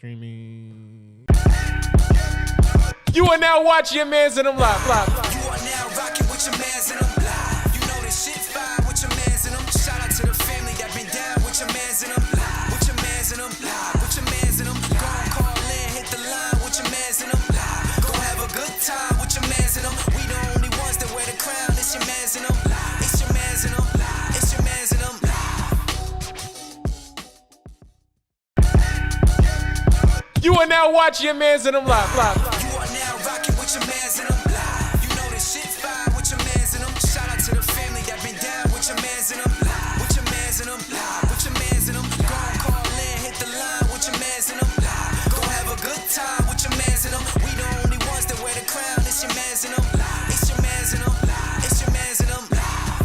Streaming. You are now watching Yah Mans and them live. You are now rocking with Yah Mans and them live. You know this shit fire with Yah Mans and them. Shout out to the family that been down with Yah Mans and them live. With Yah Mans and them live. With Yah Mans and them. Go and call in, hit the line with Yah Mans and them live. Go have a good time with Yah Mans and them. We the only ones that wear the crown. It's Yah Mans and them live. It's Yah Mans and them live. It's Yah Mans and them live. You are now watching Yah Mans and them live. You are now rocking with Yah Mans and them live. You know this shit fire with Yah Mans and them. Shout out to the family that been down with Yah Mans and them live. With Yah Mans and them live. With Yah Mans and them. Go and call in, hit the line with Yah Mans and them live. Go have a good time with Yah Mans and them. We the only ones that wear the crown. It's Yah Mans and them live. It's Yah Mans and them live. It's Yah Mans and them live.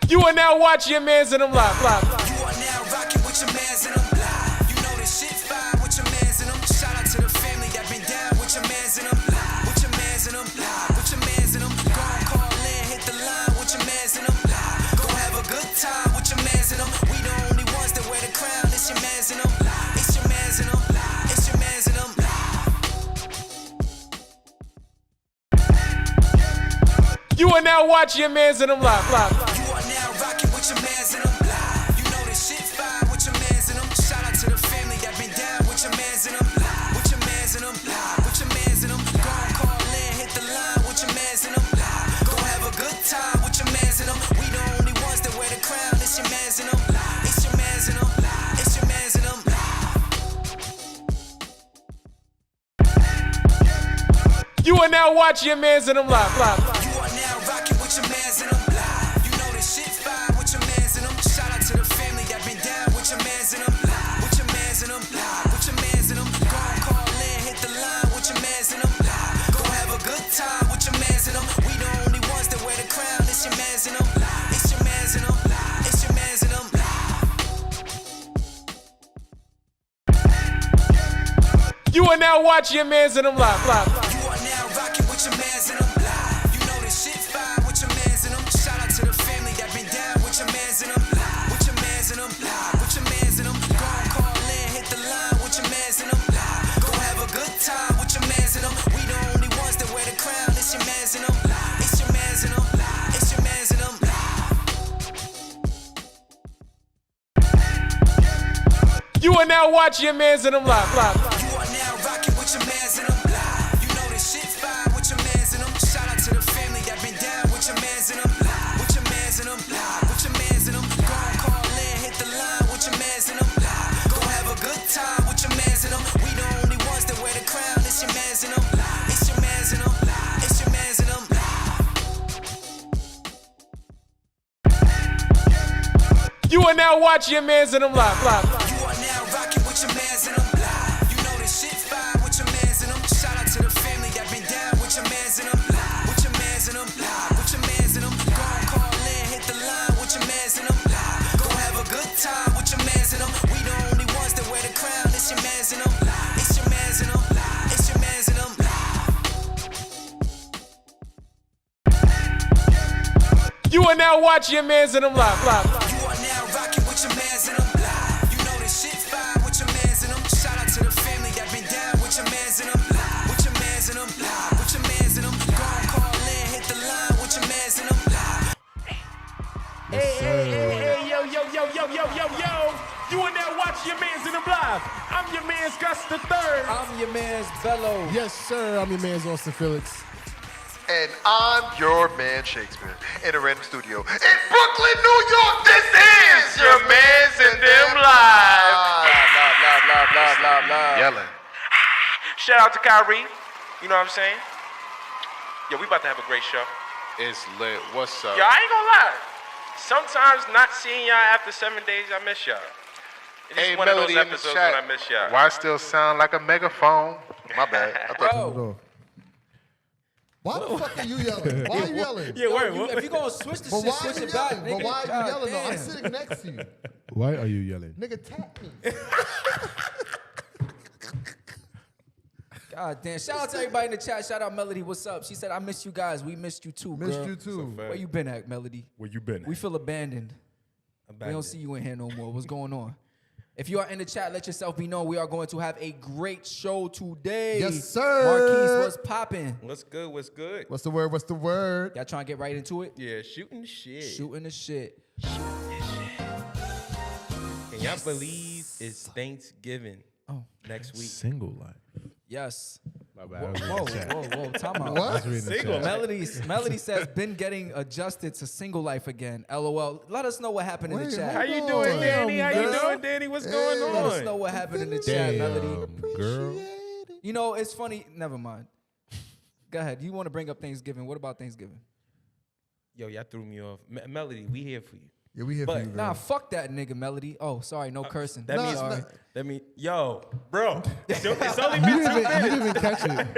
You are now watching Yah Mans and them live. You are now rocking with Yah Mans and them live. You know this shit fire with Yah Mans and them. Shout out to the family that been down with Yah Mans and them live. With Yah Mans and them live. With Yah Mans and them. Go and call in, hit the line with Yah Mans and them live. Go have a good time with Yah Mans and them. We the only ones that wear the crown. It's Yah Mans and them live. It's Yah Mans and them live. It's Yah Mans and them live. You are now watching Yah Mans and them live. You are now rocking with Yah Mans and them live. You know this shit fire with Yah Mans and them. Shout out to the family that been down with Yah Mans and them live. With Yah Mans and them live. With Yah Mans and them. Go and call in, hit the line with Yah Mans and them live. Go have a good time with Yah Mans and them. We the only ones that wear the crown. It's Yah Mans and them live. It's Yah Mans and them live. It's Yah Mans and them live. You are now watching Yah Mans and them live. You are now rocking with Yah Mans and them live. You know this shit fire with Yah Mans and them. Shout out to the family that been down with Yah Mans and them live. With Yah Mans and them live. With Yah Mans and them. Go and call in, hit the line with Yah Mans and them live. Go have a good time with Yah Mans and them. We the only ones that wear the crown. It's Yah Mans and them live. It's Yah Mans and them live. It's Yah Mans and them live. You are now watching Yah Mans and them live. You are now rocking with Yah Mans and them live. You know this shit fire with Yah Mans and them. Shout out to the family that been down with Yah Mans and them live. With Yah Mans and them live. With Yah Mans and them. Go and call in, hit the line with Yah Mans and them live. Go have a good time with Yah Mans and them. We the only ones that wear the crown. It's Yah Mans and them live. It's Yah Mans and them live. It's Yah Mans and them live. You are now watching Yah Mans and them live. You are now rocking with Yah Mans and them live. You know this shit fire with Yah Mans and them. Shout out to the family that been down with Yah Mans and them live. With Yah Mans and them live. With Yah Mans and them. Go and call in, hit the line with Yah Mans and them live. Go have a good time with Yah Mans and them. We the only ones that wear the crown. It's Yah Mans and them live. It's Yah Mans and them live. It's Yah Mans and them live. You are now watching Yah Mans and them live. You are now rocking with Yah Mans and them live. You know this shit fire with Yah Mans and them. Shout out to the family that been down with Yah Mans and them live. With Yah Mans and them live. With Yah Mans and them. Go and call in, hit the line with Yah Mans and them live. Go have a good time with Yah Mans and them. We the only ones that wear the crown. It's Yah Mans and them live. It's Yah Mans and them live. It's Yah Mans and them live. You are now watching Yah Mans and them live. You are now rocking with Yah Mans and them live. You know this shit fire with Yah Mans and them. Shout out to the family that been down with Yah Mans and them live. With Yah Mans and them live. With Yah Mans and them. Go and call in, hit the line with Yah Mans and them live. Hey, yo. You are now watching Yah Mans and them live. I'm Yah Mans Gus the Third. I'm your man's Bello. Yes, sir. I'm your man's Austin Felix. And I'm your man Shakespeare in a random studio in Brooklyn, New York. This is Yah Mans and them live. Blah. Yelling. Shout out to Kyrie. You know what I'm saying? Yo, we about to have a great show. It's lit. What's up? Yo, I ain't gonna lie. Sometimes not seeing y'all after 7 days, I miss y'all. It's Hey, one of those Melody in the episodes chat. when I miss y'all. Why still sound like a megaphone? My bad. I thought Bro. Why the fuck are you yelling? Why are you yelling? Yeah, wait, if you gonna switch the But shit, why are switch you it back, yelling? nigga. But why are you yelling though? I'm damn. sitting next to you. Why are you yelling? Nigga, tap me. God damn. Shout out to everybody in the chat. Shout out Melody. What's up? She said, I miss you guys. We missed you too, girl. Missed you too. Where you been at, Melody? Where you been? We feel abandoned. We don't see you in here no more. What's going on? If you are in the chat, let yourself be known. We are going to have a great show today. Yes, sir. Marquise, what's popping? What's good? What's good? What's the word? What's the word? Y'all trying to get right into it? Yeah, shooting the shit. Shooting the shit. Can y'all believe it's Thanksgiving next week? Single life. Yes. My bad. Whoa, time out. What? Single. Melody says, been getting adjusted to single life again. LOL. Let us know what happened in the chat. How you doing, Danny? How you doing, Danny? What's going on? Let us know what happened in the chat, Melody. Girl. You know, it's funny. Never mind. Go ahead. You want to bring up Thanksgiving. What about Thanksgiving? Yo, y'all threw me off. Melody, we here for you. Yeah, we here for you, man. Nah, fuck that nigga, Melody. Oh, sorry, no cursing. That means, sorry. yo, bro, it's only You been 2 didn't minutes. even catch it.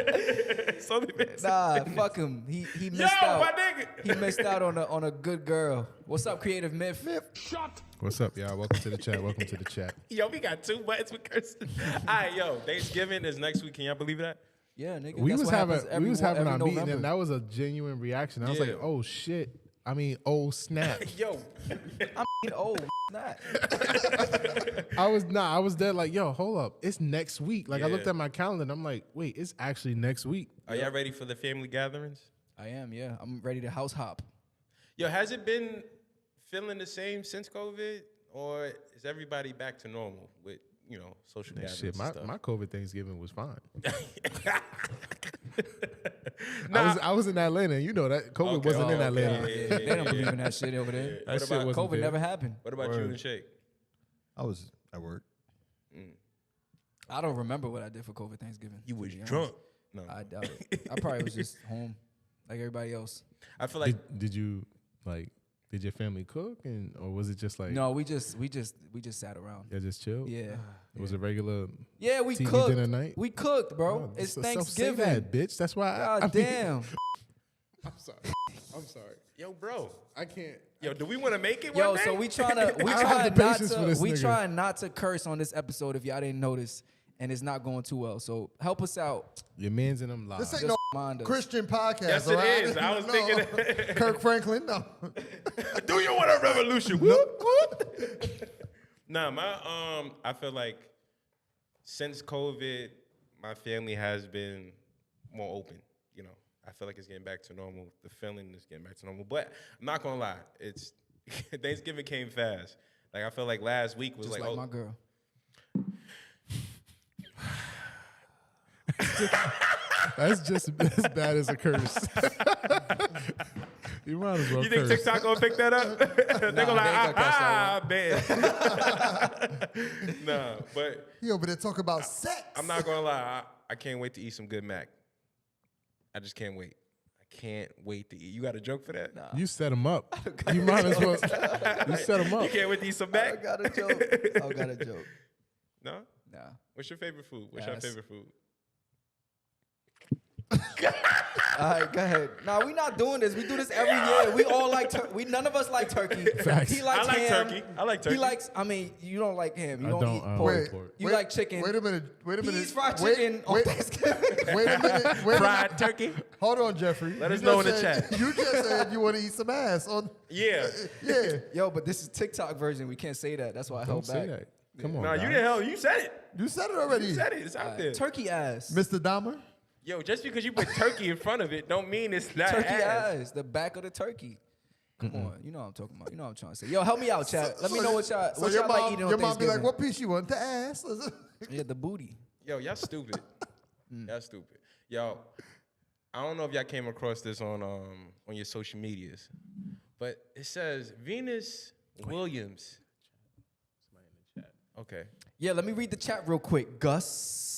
It's only been 2 Nah, minutes. fuck him. He Yo, missed out. my nigga. He missed out on a good girl. What's up, Creative Myth? What's up, y'all? Welcome to the chat. Welcome to the chat. Yo, we got 2 buttons with cursing. All right, yo, Thanksgiving is next week. Can y'all believe that? Yeah, nigga. We that's was what having happens every our meeting, November. and that was a genuine reaction. I was Yeah. like, oh shit. I mean, oh snap. Yo, I'm old. Not. I was there like, yo, hold up. It's next week. Like I looked Yeah. at my calendar and I'm like, wait, it's actually next week. are y'all ready for the family gatherings? I am, yeah. I'm ready to house hop. Yo, has it been feeling the same since COVID, or is everybody back to normal with social gatherings? Shit, and stuff? my COVID Thanksgiving was fine. Nah. I was in Atlanta. You know that COVID wasn't in Atlanta. yeah, They don't believe in that shit over there. That shit about wasn't COVID there. never happened. What about you and Shake? I was at work. I don't remember what I did for COVID Thanksgiving. You was to be honest. drunk. No, I doubt it. I probably was just home like everybody else. I feel like Did you did your family cook or was it just like No, we just sat around. y'all just chilled? Yeah. It was a regular Yeah, we TV cooked. dinner night? We cooked, bro. Oh, It's so say Thanksgiving. that, bitch. That's why God I mean, damn. I'm sorry. I'm sorry. yo, bro. I can't. Yo, do we want to make it? Yo, one day? so we trying I don't have the patience for this nigga. trying not to curse on this episode if y'all didn't notice, and it's not going too well. So help us out. Your man's in them lives. This ain't Just no mind us. Christian podcast. Yes, all it right? is. I was No. thinking Kirk Franklin. No. Do you want a revolution? Whoop, whoop. Nah, I feel like since COVID, my family has been more open. I feel like it's getting back to normal. The feeling is getting back to normal. But I'm not gonna lie, it's Thanksgiving came fast. Like I feel like last week was Just like, like my girl. That's just as bad as a curse. You might as well you think curse. TikTok gonna pick that up? They're gonna like, they ain't man. Nah, but He over there talking about sex. I'm not gonna lie. I can't wait to eat some good mac. I just can't wait. I can't wait to eat. You got a joke for that? Nah. You set him up. You might as well. You set him You up. can't wait to eat some I mac? got a joke. I got a joke. No? Nah. What's your favorite food? What's your Yes. favorite food? All right, go ahead. Nah, we not doing this. We do this every year. We all like none of us like turkey. Facts. He likes I like ham. turkey. I like turkey. He likes. I mean, you don't like ham. You I don't, don't, eat I don't pork. like pork. You like chicken. Wait a minute. He eats fried Wait- chicken on wait- Thanksgiving. Wait a minute. Wait a Fried turkey? Hold on, Jeffrey. Let You us know in just the said- chat. You just said you want to eat some ass. Yeah. Yeah. Yo, but this is TikTok version. We can't say that. That's why I Don't held say back. that. Come on. No, you guys. didn't help. You said it. You said it already. You said it. It's out there. Turkey ass. Mr. Dahmer. Yo, just because you put turkey in front of it don't mean it's not Turkey ass. ass. The back of the turkey. Come on. You know what I'm talking about. You know what I'm trying to say. Yo, help me out, chat. Let me know what y'all, So what your y'all mom, like eating on your mom be Thanksgiving. like, what piece you want? The ass. Yeah, the booty. Yo, y'all stupid. Y'all stupid. Yo, I don't know if y'all came across this on your social medias, but it says Venus Williams. Somebody in the chat. Okay. Yeah, let me read the chat real quick. Gus.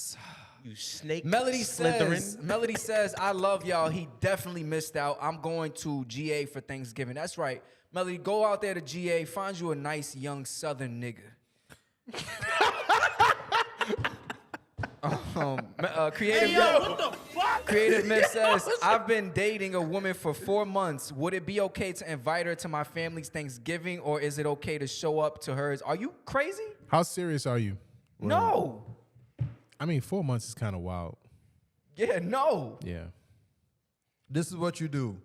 You snake Melody Slytherin. says, I love y'all. He definitely missed out. I'm going to GA for Thanksgiving. That's right. Melody, go out there to GA. Find you a nice young Southern nigga. Creative Myth says, I've been dating a woman for 4 months. Would it be okay to invite her to my family's Thanksgiving, or is it okay to show up to hers? Are you crazy? How serious are you? No. I mean, 4 months is kind of wild. Yeah, no. Yeah. This is what you do.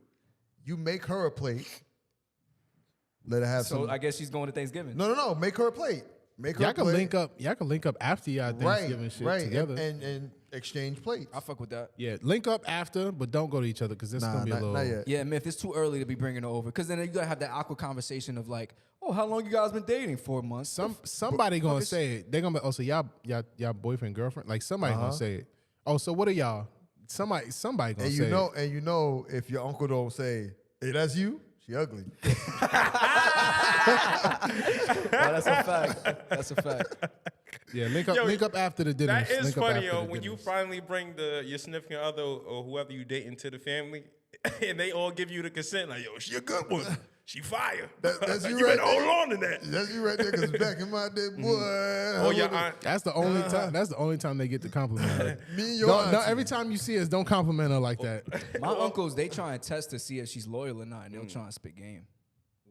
You make her a plate. Let her have So some. I guess she's going to Thanksgiving. No. Make her a plate. Make her Y'all a can plate. link up. Y'all can link up after y'all Thanksgiving shit together. And exchange plates. I fuck with that. Yeah, link up after, but don't go to each other because this is gonna be a little. Not yet. Yeah, Myth, it's too early to be bringing her over because then you gotta have that awkward conversation of like, oh, how long you guys been dating? 4 months. Somebody gonna say it. They're gonna be. Oh, so y'all boyfriend girlfriend? Like somebody gonna say it. Oh, so what are y'all? Somebody gonna And say you know, it. and you know, if your uncle don't say, "Hey, that's you," she ugly. That's a fact. That's a fact. Yeah, link up after the dinner. That is funny, yo. When you finally bring your significant other or whoever you dating to the family, and they all give you the consent, like, yo, she a good one. She fire. That's you you right better hold there. on to that. That's you right there. Because back in my day, boy. Oh, your aunt. That's the only time. That's the only time they get to compliment her. Me and your Don't, auntie. every time you see us, don't compliment her like that. My uncles, they try and test to see if she's loyal or not, and they'll try and spit game.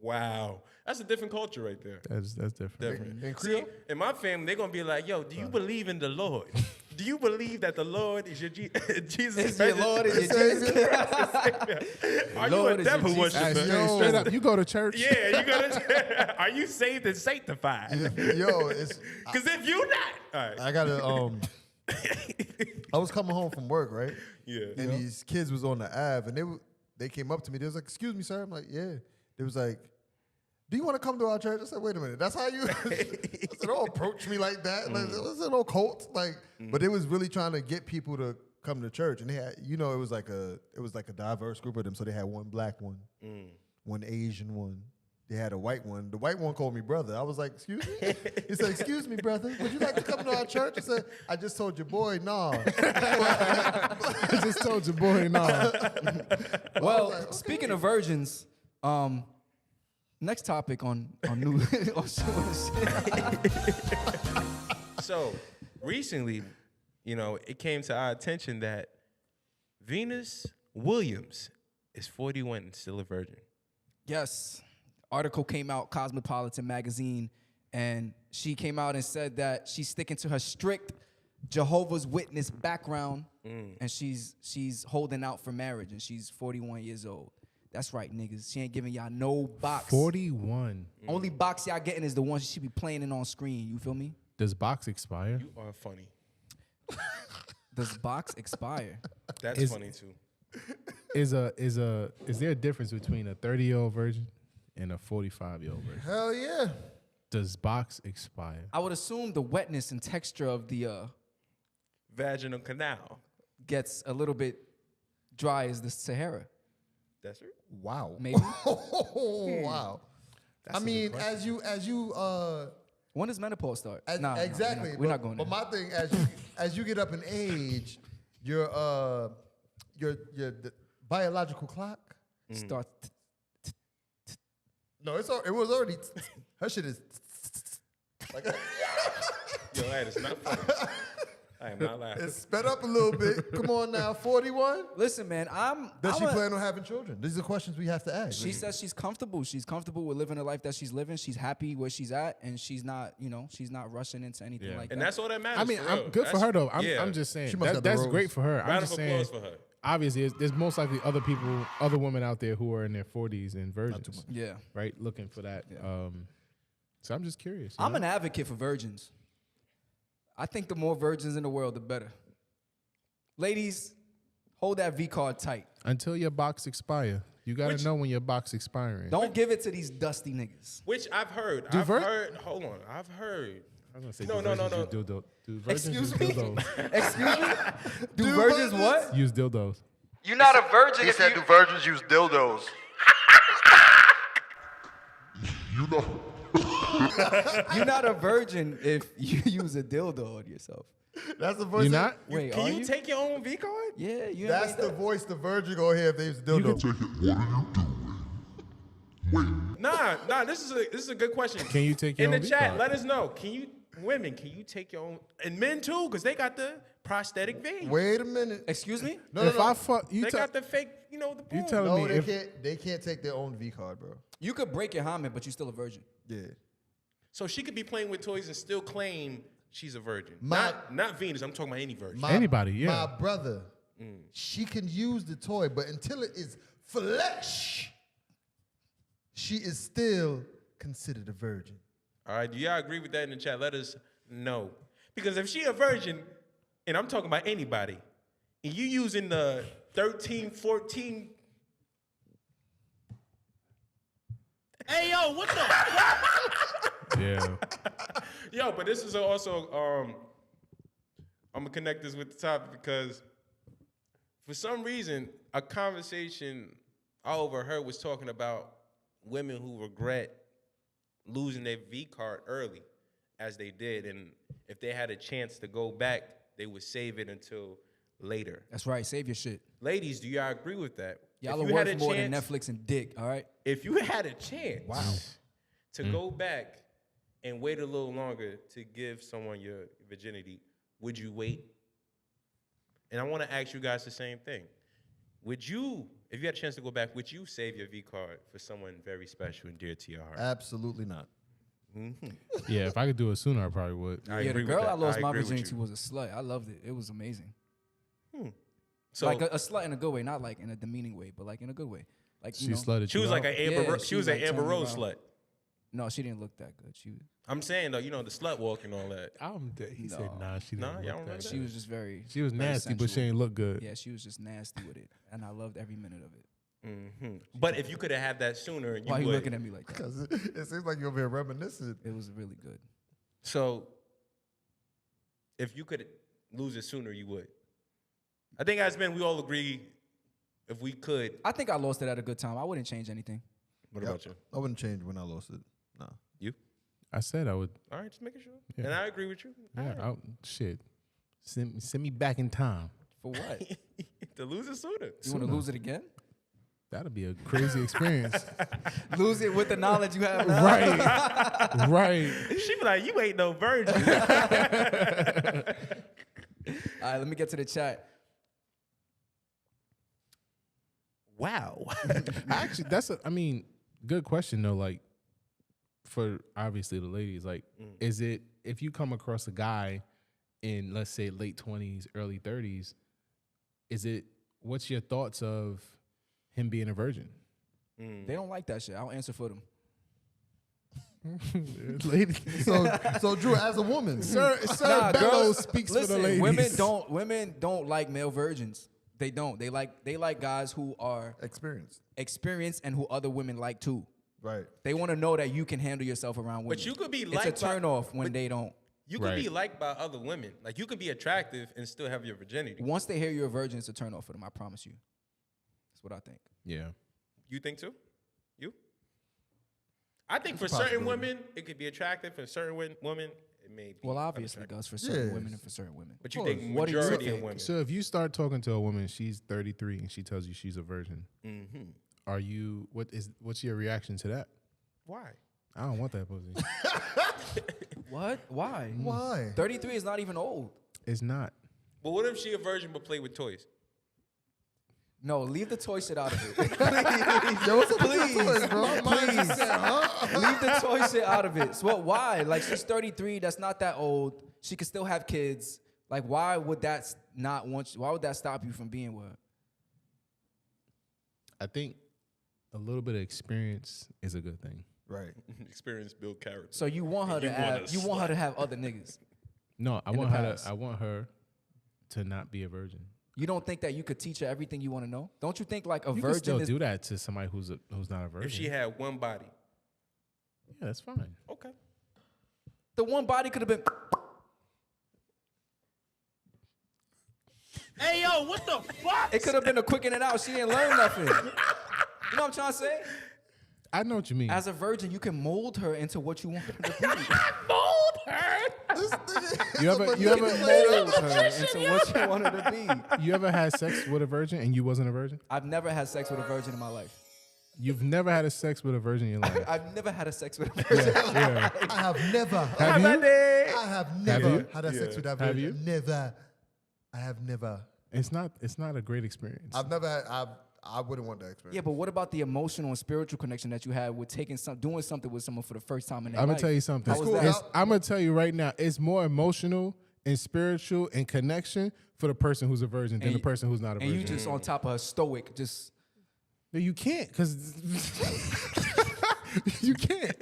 Wow. That's a different culture right there. That's different. Different. In See, in my family, they're going to be like, yo, do you believe in the Lord? Do you believe that the Lord is your Jesus? Is your Lord, is your Jesus? Are Lord you a is your devil Jesus. worshiper? Yo, straight up, you go to church. Yeah, you gotta. Are you saved and sanctified? Yo, it's. Because if you not, all right. I gotta. I was coming home from work, right? Yeah. And these kids was on the Ave, and they came up to me. They was like, "Excuse me, sir." I'm like, "Yeah." They was like, "Do you want to come to our church?" I said, "Wait a minute, that's how you." I said, "Don't approach me like that. Like, it's no cult." Like, but they was really trying to get people to come to church, and they had, it was like a diverse group of them. So they had one black one, one Asian one. They had a white one. The white one called me brother. I was like, "Excuse me?" He said, "Excuse me, brother. Would you like to come to our church?" I said, "I just told your boy, nah." I just told your boy, no. Well, like, okay. speaking of virgins, next topic on new on So recently, it came to our attention that Venus Williams is 41 and still a virgin. Yes. Article came out, Cosmopolitan magazine, and she came out and said that she's sticking to her strict Jehovah's Witness background, and she's holding out for marriage, and she's 41 years old. That's right, niggas. She ain't giving y'all no box. 41. Only box y'all getting is the one she be playing in on screen. You feel me? Does box expire? You are funny. Does box expire? That's funny too. Is there a difference between a 30-year-old virgin and a 45-year-old virgin? Hell yeah. Does box expire? I would assume the wetness and texture of the Vaginal canal. gets a little bit dry as the Sahara. That's right. Wow. Maybe. Wow. I mean, as you When does menopause start? exactly. We're not going there. But my thing, as you get up in age, your the biological clock. Start. No, it was already. Her shit is. Like, Yo, that is not funny. I am not laughing. it's sped up a little bit. Come on now, 41. Listen, man, Does she plan on having children? These are questions we have to ask. She says she's comfortable. She's comfortable with living the life that she's living. She's happy where she's at, and she's not, she's not rushing into anything like And that. that's all that matters. I mean, for real. good for That's- her though. yeah. I'm just saying She must got the that's rose. great for her. I'm Round just of saying. applause for her. Obviously, there's most likely other women out there who are in their 40s and virgins, Yeah. right, looking for that. So I'm just curious. I'm an advocate for virgins. I think the more virgins in the world, the better. Ladies, hold that V card tight. Until your box expire. You got to know when your box expiring. Don't give it to these dusty niggas. Which I've heard. Hold on. I've heard. I was gonna say, No, do no, virgins no, use dildo- do virgins Excuse use me? dildos? Excuse me? Do virgins what? Use dildos. You're not a virgin. He said, "Do virgins use dildos?" You're not a virgin if you use a dildo on yourself. That's the voice. You not? Wait, Can are you take your own V card? Yeah, you ain't That's made the that. voice the virgin go hear if they use dildo. Nah. This is a good question. Can you take your in own the V chat? card? Let us know. Women, can you take your own? And men too, because they got the prosthetic V. Wait a minute. Excuse me? No, If no, I no. fuck you, They got the fake, the you boom. telling No, me they can't take their own V card, bro. You could break your hymen, but you're still a virgin. Yeah. So she could be playing with toys and still claim she's a virgin. My- not Venus. I'm talking about any virgin. Anybody, yeah. My brother, she can use the toy, but until it is flesh, she is still considered a virgin. All right, do y'all agree with that in the chat? Let us know. Because if she a virgin, and I'm talking about anybody, and you using the 13, 14... Hey, yo, what the? Yeah. Yo, but this is also, I'm gonna connect this with the topic because for some reason, a conversation I overheard was talking about women who regret losing their V card early as they did. And if they had a chance to go back, they would save it until later. That's right. Save your shit. Ladies, do y'all agree with that? Y'all If are you had worth a more than chance- Netflix and dick, all right? If you had a chance to go back and wait a little longer to give someone your virginity, would you wait? And I want to ask you guys the same thing. Would you, if you had a chance to go back, would you save your V card for someone very special and dear to your heart? Absolutely not. Yeah, if I could do it sooner, I probably would. I Yeah, the agree with girl that. I lost my agree with virginity you. was a slut. I loved it. It was amazing. So Like a slut in a good way, not like in a demeaning way, but like in a good way. Like She you know, slutted she you was like out. an Amber. Yeah, She was an like Amber turned me Rose around. slut. No, she didn't look that good. She I'm saying though, you know the slut walk and all that. He said, No. nah, she Nah, didn't y'all look remember that that? she was just very. She was very nasty, but she sensual. ain't look good. Yeah, she was just nasty with it, and I loved every minute of it. But if you could have had that sooner, you Why are you would. looking at me like that? Because it seems like you're being reminiscent. It was really good. So, if you could lose it sooner, you would. I think as men, we all agree, if we could. I think I lost it at a good time. I wouldn't change anything. What Yep. about you? I wouldn't change when I lost it. No. You? I said I would. All right, just making sure. Yeah. And I agree with you. Yeah, shit. Send me back in time. For what? To lose it sooner. You want to lose it again? That'd be a crazy experience. Lose it with the knowledge you have now. Right. Right. She be like, you ain't no virgin. All right, let me get to the chat. Wow. Actually, good question though. Like, for obviously the ladies, like, is it if you come across a guy in, let's say, late 20s, early 30s, what's your thoughts of him being a virgin? They don't like that shit. I'll answer for them. Lady, So Drew, as a woman, Sir Nah, Bellows girls, speaks listen, for the ladies. women don't like male virgins. They don't. They like guys who are experience. experienced and who other women like too. Right. They want to know that you can handle yourself around women. But you could be it's liked a turn by- off when but- they don't. You could be Right. liked by other women. Like, you could be attractive and still have your virginity. Once they hear you're a virgin, it's a turn off for them. I promise you. That's what I think. Yeah. You think too? You? I think It's for a certain possibility. women, it could be attractive. For certain women, it may be. Well, obviously, unattractive. Gus, for certain Yeah. women and for certain women. But you course. think What do you majority of think? women. So if you start talking to a woman, she's 33 and she tells you she's a virgin, what's your reaction to that? Why? I don't want that pussy. What? Why? Why? 33 is not even old. It's not. But what if she a virgin but play with toys? No, leave the toy shit out of it. Yo, what's up with Please. your toys, bro? Mine just said, huh? Leave the toy shit out of it. So what? Why? Like, she's 33. That's not that old. She can still have kids. Like, why would that why would that stop you from being with her? I think a little bit of experience is a good thing. Right. Experience build character. So you want her to have other niggas. No, I In the want past. I want her to not be a virgin. You don't think that you could teach her everything you want to know? Don't you think like a You can virgin still is do that to somebody who's not a virgin. If she had one body. Yeah, that's fine. Okay. the one body could have been Hey, yo, what the fuck? it could have been a quick in and out. She didn't learn nothing. You know what I'm trying to say? I know what you mean. As a virgin, you can mold her into what you want her to be. This nigga You is ever- a you ever manipulator. Mold her into what you want her to be. You ever had sex with a virgin and you wasn't a virgin? I've never had sex with a virgin in my life. You've never had a sex with a virgin in your life. I've never had a sex with a virgin. Yeah. I have never. Have you? I have never you? had a sex with that Have virgin. you? Never. I have never. It's not a great experience. I've never had. I wouldn't want that experience. Yeah, but what about the emotional and spiritual connection that you had with doing something with someone for the first time in their I'm life? gonna tell you something. How was that? I'm gonna tell you right now. It's more emotional and spiritual and connection for the person who's a virgin than the person who's not a virgin. And you just on top of her stoic, just No, you can't, because You can't.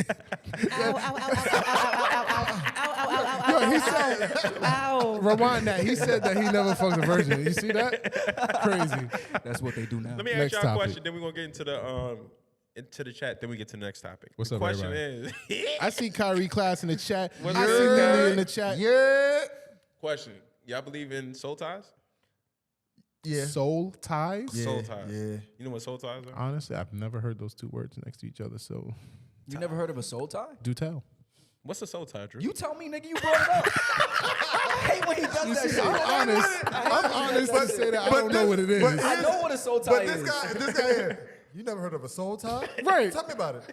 Ow, ow, ow, ow, ow, ow, ow, ow, ow, Yo, he ow, said, ow. rewind that. He said that he never fucked a virgin. You see that? Crazy. That's what they do now. Let me Next ask y'all a topic. question. Then we're gonna get into the chat. Then we get to the next topic. What's the up, question everybody? is. I see Kyrie Class in the chat. I What's see up, Lily Kyrie? in the chat. Yeah. Question. Y'all believe in soul ties? Yeah. Soul ties? Yeah. Soul ties. Yeah. You know what soul ties are? Honestly, I've never heard those two words next to each other, so You never heard of a soul tie? do tell. What's a soul tie, Drew? You tell me, nigga. You brought it up. I hate when he does that shit. I'm honest to say that I don't know what it is. but- I know what a soul tie But is. this guy here, you never heard of a soul tie? Right. Tell me about it.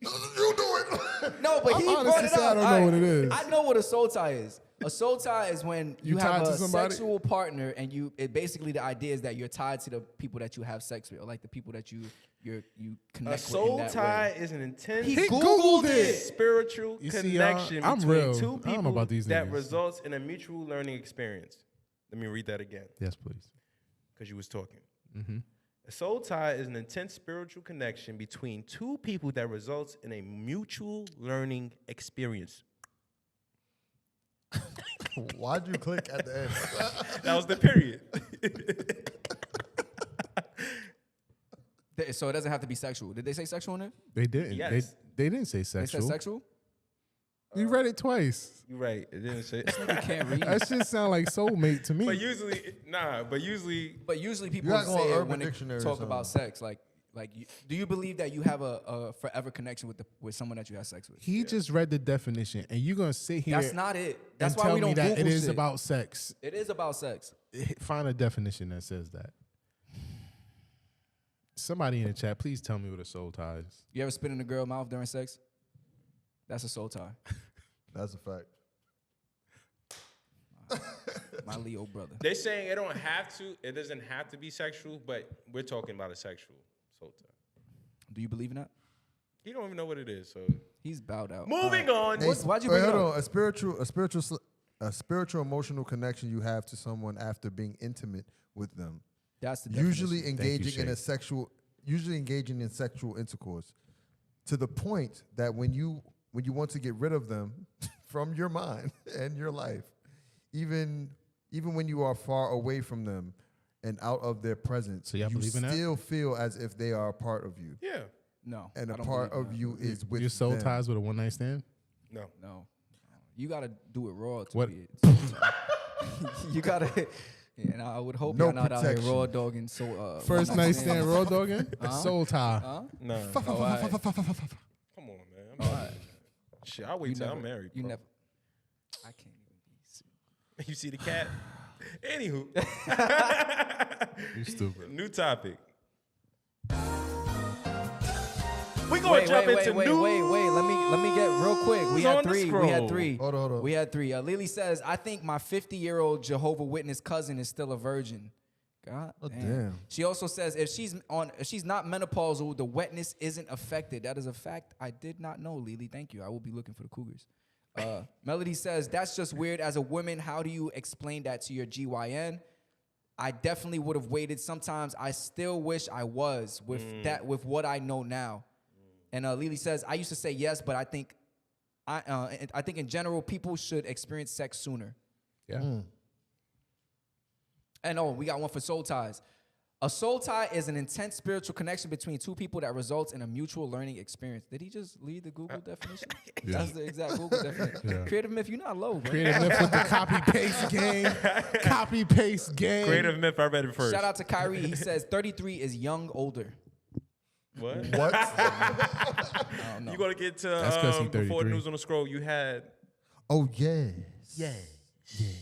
You do it. No, but he I'm honest brought to it say I up. don't know Alright, what it is. I know what a soul tie is. A soul tie is when you You have tied to a somebody? sexual partner, and basically the idea is that you're tied to the people that you have sex with, or like the people that you connect A with. soul in that tie way. is an intense He Googled Googled it. spiritual You see, y'all, connection I'm between real. two I don't know people about these that niggas. results in a mutual learning experience. Let me read that again, Yes, please. because you was talking. Mm-hmm. A soul tie is an intense spiritual connection between two people that results in a mutual learning experience. Why'd you click at the end? That was the period. So it doesn't have to be sexual. Did they say sexual in it? They didn't. Yes. They didn't say They sexual. said sexual. You read it twice. You're right. It didn't say. You can't read. That shit sound like soulmate to me. But usually, But usually people gotta go on say it Urban when they Dictionary or talk about sex. Do you believe that you have a forever connection with someone that you have sex with? He just read the definition, and you're gonna sit here. That's not it. That's and why tell we me don't that Google it is shit. about sex. It is about sex. Find a definition that says that. Somebody in the chat, please tell me what a soul tie is. You ever spit in a girl's mouth during sex? That's a soul tie. That's a fact. My Leo brother. They're saying it don't have to. It doesn't have to be sexual, but we're talking about a sexual soul tie. Do you believe in that? He don't even know what it is. So He's bowed out. moving on. Why'd you Wait, bring it hold up? on. A spiritual emotional connection you have to someone after being intimate with them. That's the definition. Usually engaging in Shay. sexual intercourse, to the point that when you want to get rid of them from your mind and your life, even when you are far away from them and out of their presence, So y'all you believe in that? still feel as if they are a part of you, Yeah. No. and I a don't part believe in of that. you is with Your soul them. ties with a one night stand. No. No. You gotta do it raw to What? be it. You gotta. And I would hope No y'all not out here protection. raw dogging. So First night stand, raw dogging, soul tie. No. Oh, all right. Come on, man. All right. Shit, I'll wait You till never, I'm married. You bro. never. I can't even be. You see the cat? Anywho. You stupid. New topic. We gonna jump into wait. Let me get real quick. We Who's had on the three. scroll? Hold on. We had three. Lily says, "I think my 50-year-old Jehovah Witness cousin is still a virgin." God damn. She also says, if she's not menopausal, the wetness isn't affected. That is a fact I did not know, Lily. Thank you. I will be looking for the cougars. Melody says, that's just weird. As a woman, how do you explain that to your GYN? I definitely would have waited. Sometimes I still wish I was with what I know now. And Lily says, I used to say yes, but I think in general, people should experience sex sooner. Yeah. And we got one for soul ties. A soul tie is an intense spiritual connection between two people that results in a mutual learning experience. Did he just read the Google definition? Yeah. That's the exact Google definition. Yeah. Creative myth, you're not low, bro. Creative myth with the copy paste game. Copy paste game. Creative myth, I read it first. Shout out to Kyrie. He says 33 is young older. What? What? I don't know. You gonna get to That's 'cause he before 33. the news on the scroll? You had Oh yes. Yeah.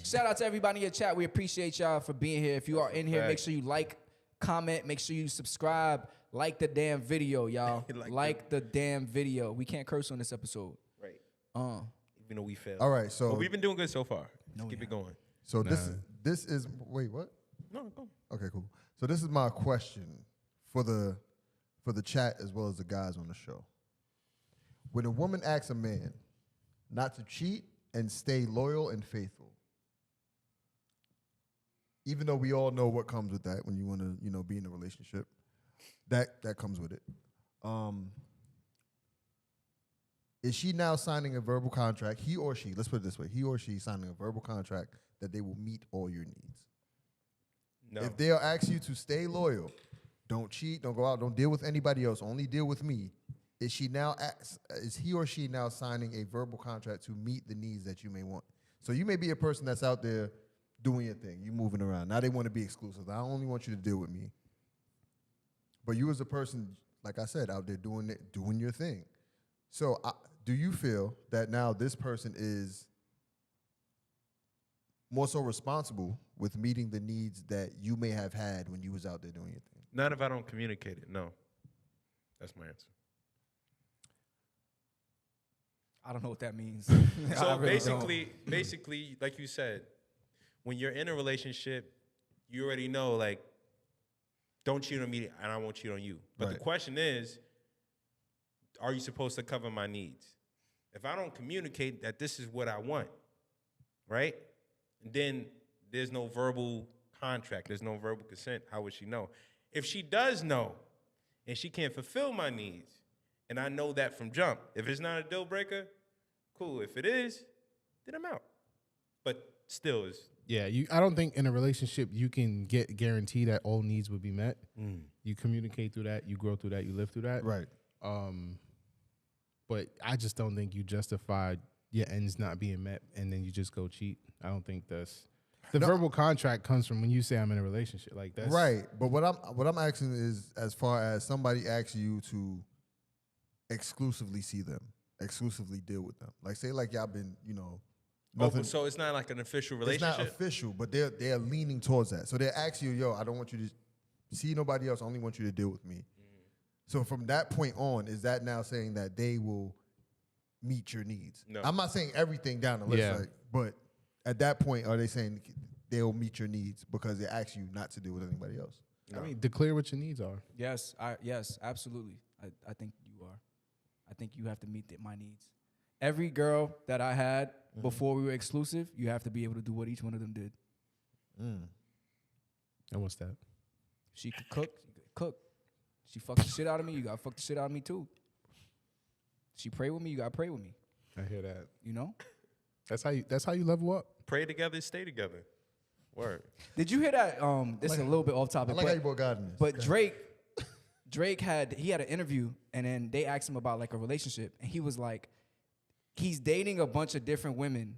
Shout out to everybody in your chat. We appreciate y'all for being here. If you are in here, fact. make sure you like, comment, make sure you subscribe, like the damn video, y'all. like the damn video. We can't curse on this episode. right. Uh. Even though we failed. All right, so But we've been doing good so far. Let's keep it going. so this is wait, what? No, go. Okay, cool. So this is my question for the chat as well as the guys on the show. When a woman asks a man not to cheat and stay loyal and faithful, even though we all know what comes with that when you want to, be in a relationship, that comes with it. is she now signing a verbal contract? He or she, let's put it this way, he or she signing a verbal contract that they will meet all your needs. No. If they'll ask you to stay loyal, don't cheat, don't go out, don't deal with anybody else, only deal with me. Is he or she now signing a verbal contract to meet the needs that you may want? So you may be a person that's out there doing your thing, you moving around. Now they want to be exclusive. I only want you to deal with me. But you as a person, like I said, out there doing your thing. So do you feel that now this person is more so responsible with meeting the needs that you may have had when you was out there doing your thing? Not if I don't communicate it. No. That's my answer. I don't know what that means. So I really don't. basically, like you said, when you're in a relationship, you already know, like, don't cheat on me and I won't cheat on you. But the question is, are you supposed to cover my needs? If I don't communicate that this is what I want, right? Then there's no verbal contract. There's no verbal consent. How would she know? If she does know and she can't fulfill my needs, and I know that from jump, if it's not a deal breaker, cool. If it is, then I'm out. But still is. Yeah, I don't think in a relationship you can guarantee that all needs will be met. You communicate through that, you grow through that, you live through that. Right. But I just don't think you justify your ends not being met and then you just go cheat. I don't think that's the verbal contract comes from when you say I'm in a relationship. Like that's right. But what I'm asking is, as far as somebody asks you to exclusively see them, exclusively deal with them. Like say like y'all been, nothing. So it's not like an official relationship? It's not official, but they're leaning towards that. So they ask you, yo, I don't want you to see nobody else. I only want you to deal with me. So from that point on, is that now saying that they will meet your needs? No. I'm not saying everything down the list, but at that point, are they saying they'll meet your needs because they ask you not to deal with anybody else? I mean, declare what your needs are. Yes, absolutely. I think you are. I think you have to meet my needs. Every girl that I had before we were exclusive, you have to be able to do what each one of them did. And what's that? She could cook, she could cook. She fucked the shit out of me, you gotta fuck the shit out of me too. She pray with me, you gotta pray with me. I hear that. You know? That's how you level up. Pray together, stay together. Word. Did you hear that? This is a little bit off topic. I like how you brought God in this. But Drake had an interview, and then they asked him about like a relationship, and he was like, he's dating a bunch of different women,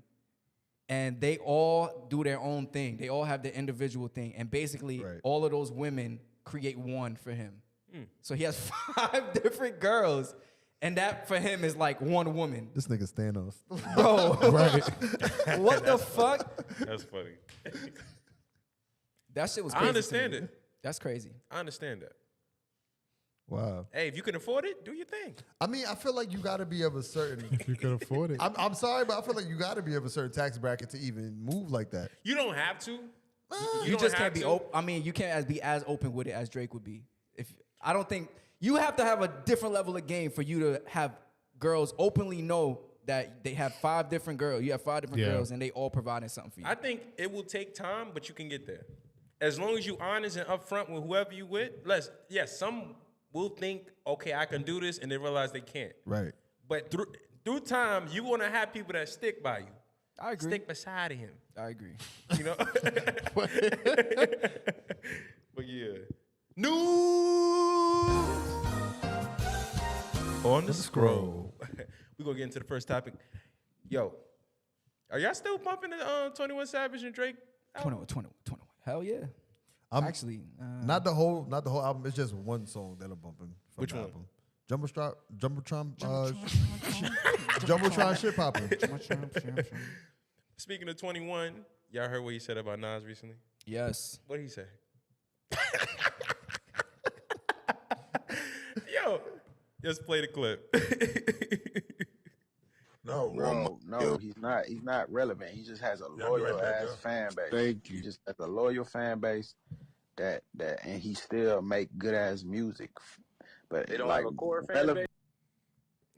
and they all do their own thing. They all have their individual thing, and basically all of those women create one for him. So he has 5 different girls, and that for him is like one woman. This nigga Thanos. Bro, Right. what the fuck? That's funny. That shit was crazy. I understand to me. it. That's crazy. I understand that. Wow. Hey, if you can afford it, do your thing. I mean, I feel like you got to be of a certain. You can afford it. I'm sorry, but I feel like you got to be of a certain tax bracket to even move like that. You don't have to. You don't just have can't be to. open. I mean, you can't be as open with it as Drake would be. I don't think you have to have a different level of game for you to have girls openly know that they have 5 different girls. You have 5 different girls, and they all providing something for you. I think it will take time, but you can get there. As long as you honest and upfront with whoever you with. Some will think, okay, I can do this, and they realize they can't. Right. But through time, you want to have people that stick by you. I agree. Stick beside him. I agree. You know? But yeah. News on the scroll. We're going to get into the first topic. Yo, are y'all still pumping the 21 Savage and Drake album? 21. Hell yeah. Actually, Not the whole album. It's just one song that I'm bumping from Which the one? album. Jumbotron shit popping. Speaking of 21, y'all heard what he said about Nas recently? yes. What did he say? Yo, just play the clip. No, he's not. He's not relevant. He just has a loyal ass fan base. Thank you. He just has a loyal fan base that, and he still make good ass music. But they don't have a core fan base.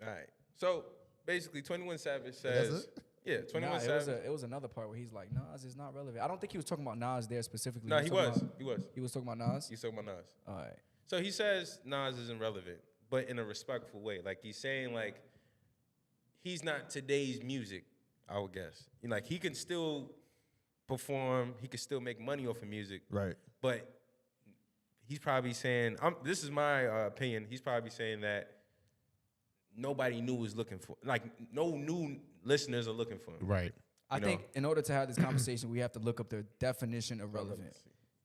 All right. So basically, 21 Savage says, yeah, 21 Savage. It was another part where he's like, Nas is not relevant. I don't think he was talking about Nas there specifically. No, he was. He was talking about Nas? He's talking about Nas. All right. So he says Nas isn't relevant, but in a respectful way. Like he's saying, like, he's not today's music, I would guess. You know, like he can still perform, he can still make money off of music. Right. But he's probably saying, this is my opinion, he's probably saying that nobody new is looking for, like no new listeners are looking for him. Right. I think in order to have this conversation, we have to look up the definition of relevant.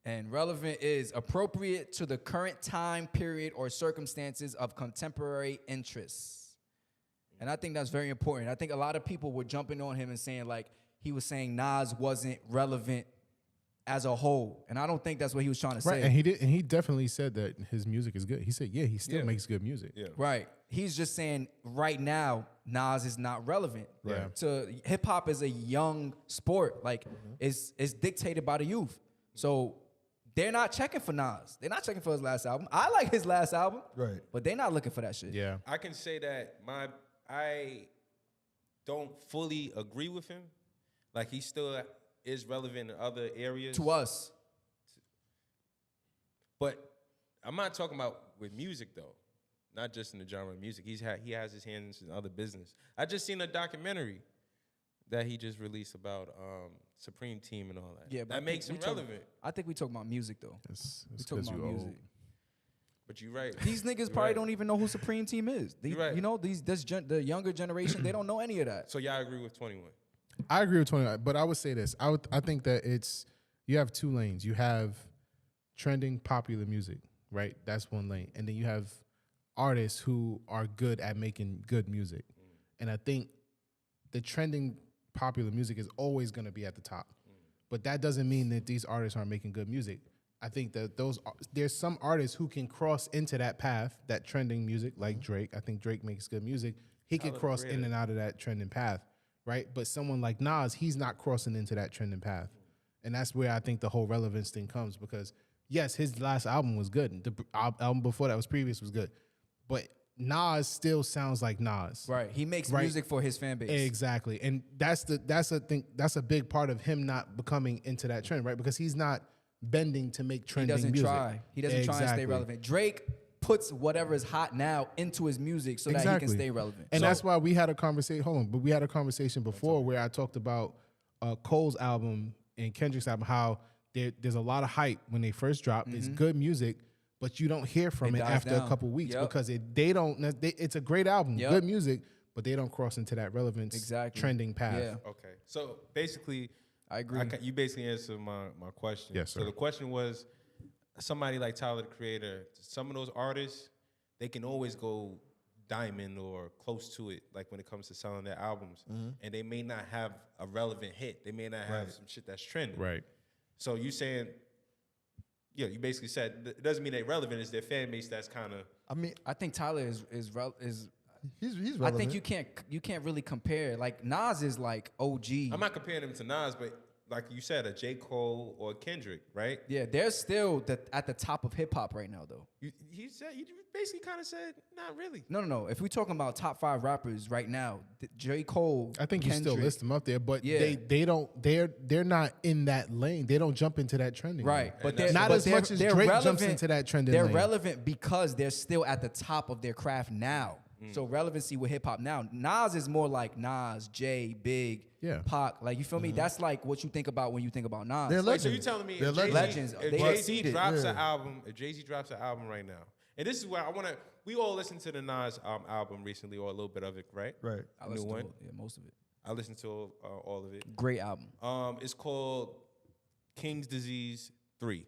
And relevant is appropriate to the current time period or circumstances of contemporary interests. And I think that's very important. I think a lot of people were jumping on him and saying, like, he was saying Nas wasn't relevant as a whole. And I don't think that's what he was trying to say. Right, and he definitely said that his music is good. He said, yeah, he still makes good music. Yeah. Right. He's just saying right now, Nas is not relevant. Right. To hip hop is a young sport. Like it's dictated by the youth. So they're not checking for Nas. They're not checking for his last album. I like his last album. Right. But they're not looking for that shit. Yeah. I can say that I don't fully agree with him. Like he still is relevant in other areas. To us. But I'm not talking about with music though. Not just in the genre of music. He has his hands in other business. I just seen a documentary that he just released about Supreme Team and all that. Yeah, but that makes him relevant. I think we talk about music though. It's We talking because about you music. old. But you're right. These niggas probably don't even know who Supreme Team is. You're right. You know, the younger generation, they don't know any of that. So y'all agree with 21? I agree with 29, but I would say this. I think that you have two lanes. You have trending popular music, right? That's one lane. And then you have artists who are good at making good music. And I think the trending popular music is always going to be at the top. But that doesn't mean that these artists aren't making good music. I think that there's some artists who can cross into that path, that trending music, like Drake. I think Drake makes good music. He could cross in and out of that trending path, right? But someone like Nas, he's not crossing into that trending path. And that's where I think the whole relevance thing comes because, yes, his last album was good. The album before that was previous was good. But Nas still sounds like Nas. Right. He makes music for his fan base. Exactly. And that's a big part of him not becoming into that trend, right? Because he's not bending to make trending music. He doesn't try and stay relevant. Drake puts whatever is hot now into his music so that he can stay relevant. And that's why we had a conversation. Hold on, but we had a conversation before where I talked about Cole's album and Kendrick's album, how there's a lot of hype when they first drop. It's good music, but you don't hear from it after a couple weeks because it's a great album, good music, but they don't cross into that relevance trending path. Yeah. Okay. So basically, I agree. You basically answered my question. Yes, sir. So the question was, somebody like Tyler, the Creator, some of those artists, they can always go diamond or close to it, like when it comes to selling their albums, and they may not have a relevant hit. They may not have some shit that's trending. Right. So you saying, yeah, you basically said it doesn't mean they're relevant. It's their fan base that's kind of. I mean, I think Tyler is he's relevant. I think you can't really compare. Like Nas is like OG. I'm not comparing him to Nas, but like you said, a J. Cole or Kendrick, right? Yeah, they're still at the top of hip hop right now, though. You basically kind of said not really. No. If we're talking about top 5 rappers right now, J. Cole, I think you still Kendrick, list them up there, but Yeah. they're not in that lane. They don't jump into that trending right? lane. But they're not but as they're- much as they're Drake relevant, jumps into that trending They're lane. relevant because they're still at the top of their craft now. So relevancy with hip hop now. Nas is more like Nas, Jay, Big, Yeah. Pac. Like you feel me? That's like what you think about when you think about Nas. They're Wait, so legends. you telling me They're if Jay-Z, legends. if They Jay-Z exceeded. drops an album, if Jay-Z drops an album right now, and this is where I want to, we all listened to the Nas album recently, or a little bit of it, right? Right. I New listened to one. most of it. I listened to all of it. Great album. It's called King's Disease 3,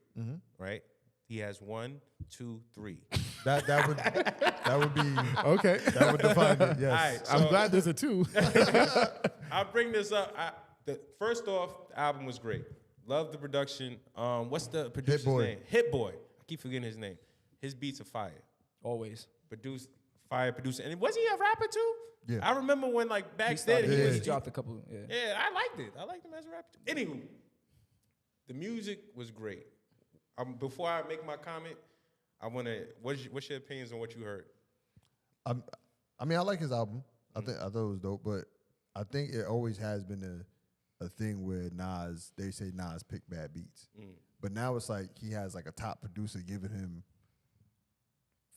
right? He has 1, 2, 3. That would be Okay. that would define it. Yes. All right, I'm so glad there's a 2. I'll bring this up. First off, the album was great. Love the production. What's the producer's Boy. name? Hit Boy. I keep forgetting his name. His beats are fire. Always. Fire producer. And was he a rapper too? Yeah. I remember when like back then He dropped a couple. Yeah. yeah, I liked it. I liked him as a rapper too. Anywho, the music was great. Before I make my comment, I want to. What's your opinions on what you heard? I mean, I like his album. I thought it was dope, but I think it always has been a thing where they say Nas pick bad beats. But now it's like he has like a top producer giving him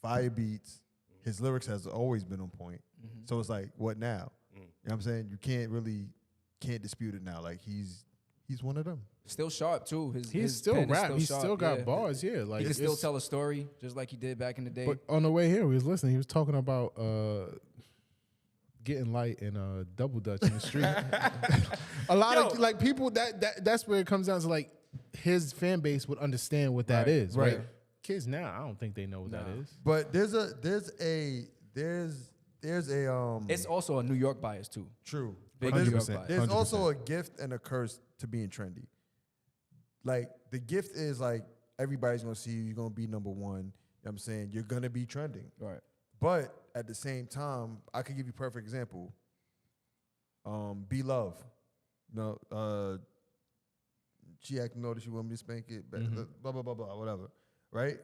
fire beats. His lyrics has always been on point. So it's like, what now? You know what I'm saying? You can't dispute it now. Like he's one of them. Still sharp too. He's his still pen is rap. He's sharp, still got bars. Yeah, He like can still tell a story just like he did back in the day. But on the way here, we was listening. He was talking about getting light and double dutch in the street. A lot of like people that's where it comes down to like his fan base would understand what that is, right? Kids now, I don't think they know what that is. But there's a It's also a New York bias too. True. Big But New York there's, bias. there's also a gift and a curse to being trendy. Like the gift is like everybody's gonna see you, you're gonna be number one. You know what I'm saying? You're gonna be trending. Right. But at the same time, I could give you a perfect example. Be Love. You know, she acting noticed she want me to spank it, blah, blah, blah, blah, whatever. Right?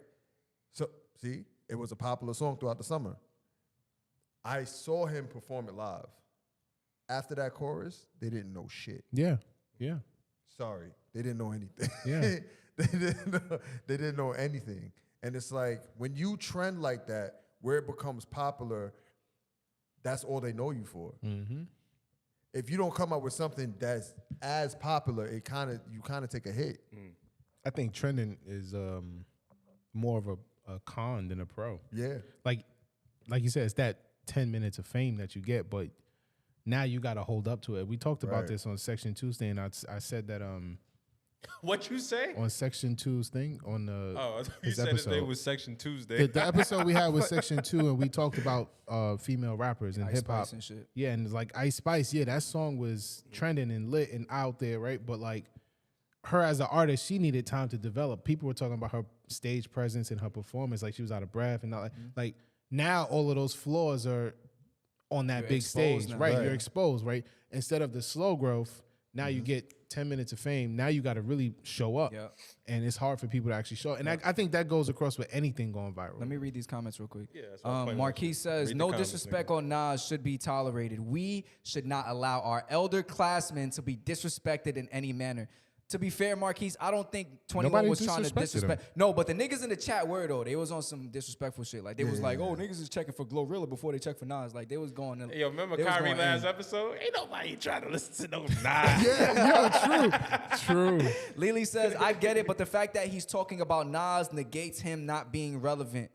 So, see, it was a popular song throughout the summer. I saw him perform it live. After that chorus, they didn't know shit. Yeah. Sorry. They didn't know anything. Yeah. They didn't know anything. And it's like, when you trend like that, where it becomes popular, that's all they know you for. Mm-hmm. If you don't come up with something that's as popular, you kind of take a hit. I think trending is more of a con than a pro. Yeah. Like you said, it's that 10 minutes of fame that you get, but now you got to hold up to it. We talked about this on Section Tuesday, and I said that What you say? on Section 2's thing on the Oh, you his said his episode. name was Section Tuesday. The episode we had was Section 2, and we talked about female rappers and Ice hip hop Spice and shit. Yeah, and it's like Ice Spice. Yeah, that song was trending and lit and out there, right? But like her as an artist, she needed time to develop. People were talking about her stage presence and her performance, like she was out of breath and not like now all of those flaws are on that You're big exposed stage, now. right? Right. You're exposed, right? Instead of the slow growth, now you get 10 minutes of fame. Now you got to really show up. Yeah. And it's hard for people to actually show up. And I think that goes across with anything going viral. Let me read these comments real quick. Yeah, that's what I'm playing Marquis with. says, Read the no comments, disrespect on Nas should be tolerated. We should not allow our elder classmen to be disrespected in any manner. To be fair, Marquise, I don't think 21 Nobody was trying to disrespected disrespect. him. No, but the niggas in the chat were, though. They was on some disrespectful shit. Like, they was like, oh, niggas is checking for Glorilla before they check for Nas. Like, they was going to. Hey, yo, remember they was Kyrie going last in. episode? Ain't nobody trying to listen to no Nas. Yeah, true. Lily says, I get it, but the fact that he's talking about Nas negates him not being relevant.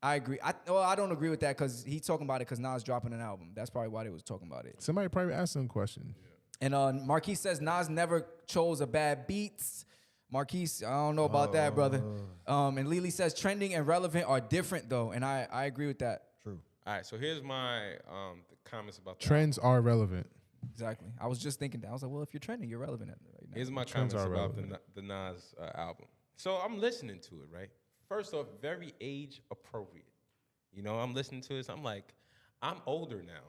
I agree. I don't agree with that because he's talking about it because Nas dropping an album. That's probably why they was talking about it. Somebody probably asked him a question. And Marquis says Nas never chose a bad beats. Marquis, I don't know about that, brother. And Lily says trending and relevant are different though, and I agree with that. True. All right, so here's my the comments about that. Trends are relevant. Exactly. I was just thinking that. I was like, well, if you're trending, you're relevant right now. Here's my Trends comments are about relevant. the Nas album. So I'm listening to it, right? First off, very age appropriate. You know, I'm listening to this. I'm like, I'm older now.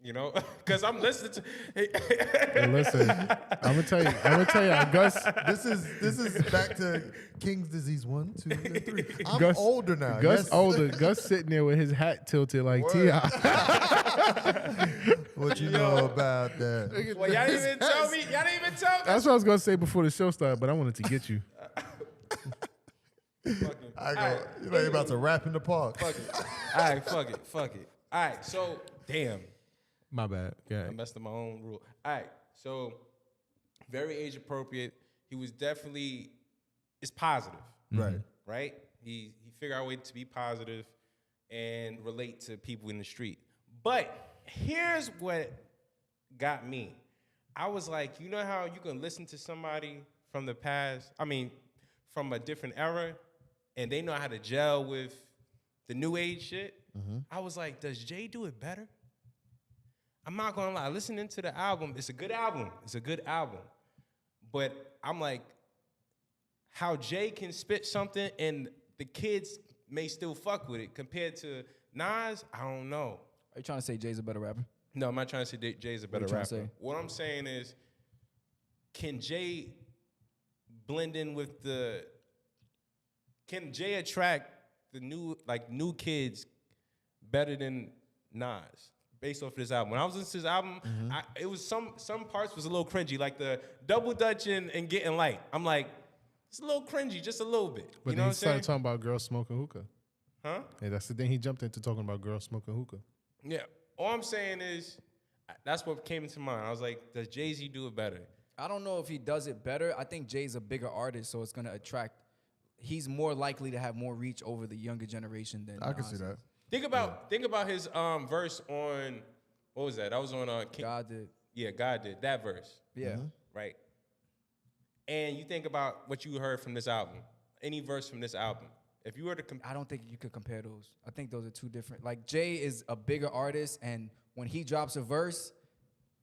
You know, because I'm listening to. Hey, listen, I'm gonna tell you, Gus. This is back to King's Disease 1, 2, and 3. I'm Gus, older now. Gus Yes. older. Gus sitting there with his hat tilted like T.I. What you know about that? Well, y'all didn't even tell me. Y'all didn't even tell me. That's what I was gonna say before the show started, but I wanted to get you. I go, you know, you're about to rap in the park. Fuck it. All right, fuck it. All right, so damn. My bad. Yeah. I messed up my own rule. All right, so very age appropriate. He was definitely, it's positive, Right. right? He figured out a way to be positive and relate to people in the street. But here's what got me. I was like, you know how you can listen to somebody from the past, from a different era, and they know how to gel with the new age shit? I was like, does Jay do it better? I'm not gonna lie, listening to the album, it's a good album. But I'm like, how Jay can spit something and the kids may still fuck with it compared to Nas, I don't know. Are you trying to say Jay's a better rapper? No, I'm not trying to say Jay's a better you trying rapper. to say? What I'm saying is, can Jay blend in with can Jay attract the new kids better than Nas? Based off of this album. When I was listening to this album, it was some parts was a little cringy, like the double dutch and getting light. I'm like, it's a little cringy, just a little bit. But you know then what he I'm started saying? talking about girls smoking hookah. Huh? Yeah, that's the thing he jumped into talking about girls smoking hookah. Yeah. All I'm saying is, That's what came into mind. I was like, does Jay-Z do it better? I don't know if he does it better. I think Jay's a bigger artist, so it's gonna attract. He's more likely to have more reach over the younger generation than I can Nas see that. is. Think about his verse on what was that? That was on God did. Yeah, God did that verse. Yeah. Right. And you think about what you heard from this album. Any verse from this album. If you were to I don't think you could compare those. I think those are two different. Like Jay is a bigger artist, and when he drops a verse,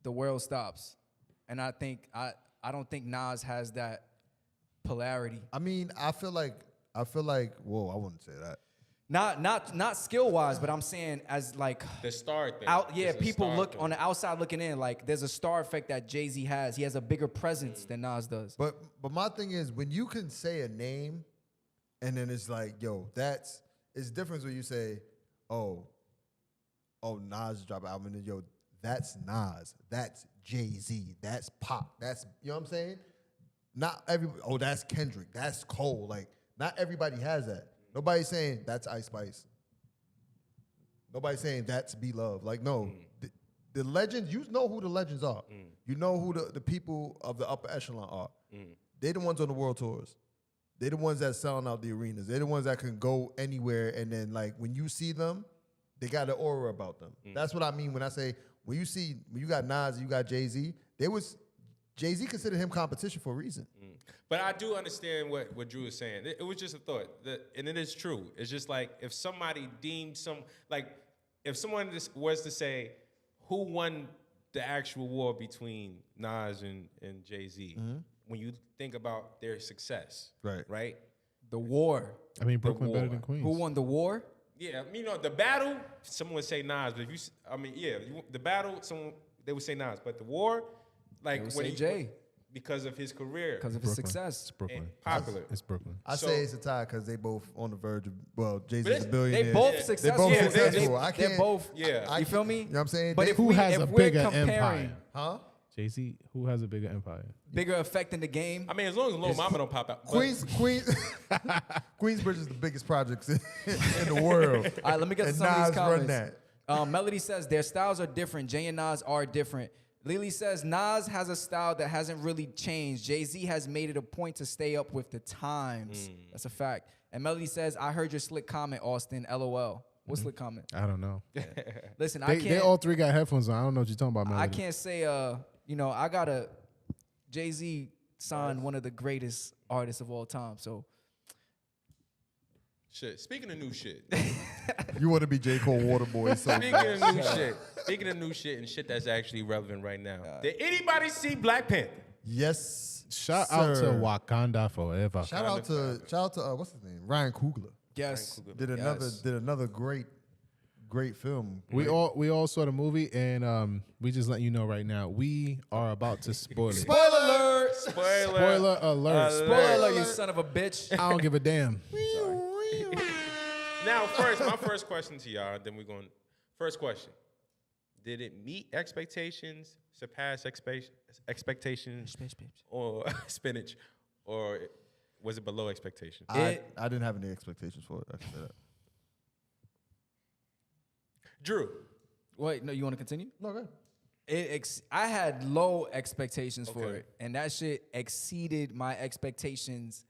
the world stops. And I don't think Nas has that polarity. I mean, I feel like, whoa, I wouldn't say that. Not skill wise, but I'm saying as like the star thing. People look on the outside looking in, like there's a star effect that Jay-Z has. He has a bigger presence than Nas does. But my thing is, when you can say a name, and then it's like, yo, it's different when you say, oh, Nas dropped an album, and then, yo, that's Nas, that's Jay-Z, that's Pop, that's, you know what I'm saying? Not everybody, that's Kendrick, that's Cole. Like, not everybody has that. Nobody's saying that's Ice Spice. Nobody's saying that's B-Love. Like, no. The legends, you know who the legends are. You know who the people of the upper echelon are. They're the ones on the world tours. They're the ones that selling out the arenas. They're the ones that can go anywhere, and then, like, when you see them, they got an aura about them. That's what I mean when I say, when you got Nas and you got Jay-Z, Jay-Z considered him competition for a reason. But I do understand what Drew is saying. It was just a thought, and it is true. It's just like if somebody deemed if someone was to say who won the actual war between Nas and Jay-Z, when you think about their success, right? The war. I mean, Brooklyn better than Queens. Who won the war? Yeah, the battle, someone would say Nas, but the battle, they would say Nas, but the war, like They would say Jay. Because of his career. Because of his success. It's Brooklyn. Popular. It's Brooklyn. I say it's a tie because they both on the verge of, Jay-Z's a billionaire. They both successful. They're both successful. They're both. Yeah. You feel me? You know what I'm saying? But Who has a bigger empire? Huh? Jay-Z, who has a bigger empire? Bigger effect in the game. I mean, as long as Lil Mama don't pop out. Queensbridge is the biggest project in the world. All right, let me get to And some of Nas these run comments. Melody says their styles are different. Jay and Nas are different. Lily says Nas has a style that hasn't really changed. Jay-Z has made it a point to stay up with the times. That's a fact. And Melody says, I heard your slick comment, Austin. LOL. What slick comment? I don't know. Listen, I can't. They all three got headphones on. I don't know what you're talking about, Melody. I can't say, I got a Jay-Z signed one of the greatest artists of all time. So, Shit. Speaking of new shit. You want to be J. Cole Waterboy. So Speaking of new shit and shit that's actually relevant right now. Did anybody see Black Panther? yes. Shout out to Wakanda Forever. Shout out to what's his name? Ryan Coogler. yes. Did another great film. We all saw the movie, and we just let you know right now, we are about to spoil it. Spoiler alert. Spoiler alert. Spoiler alert, you son of a bitch. I don't give a damn. Now, my first question to y'all, then we're going. First question. Did it meet expectations, surpass expectations, or spinach, or was it below expectations? I didn't have any expectations for it. I can say that. Drew. Wait, no, you want to continue? No, go ahead. I had low expectations for Okay. it, and that shit exceeded my expectations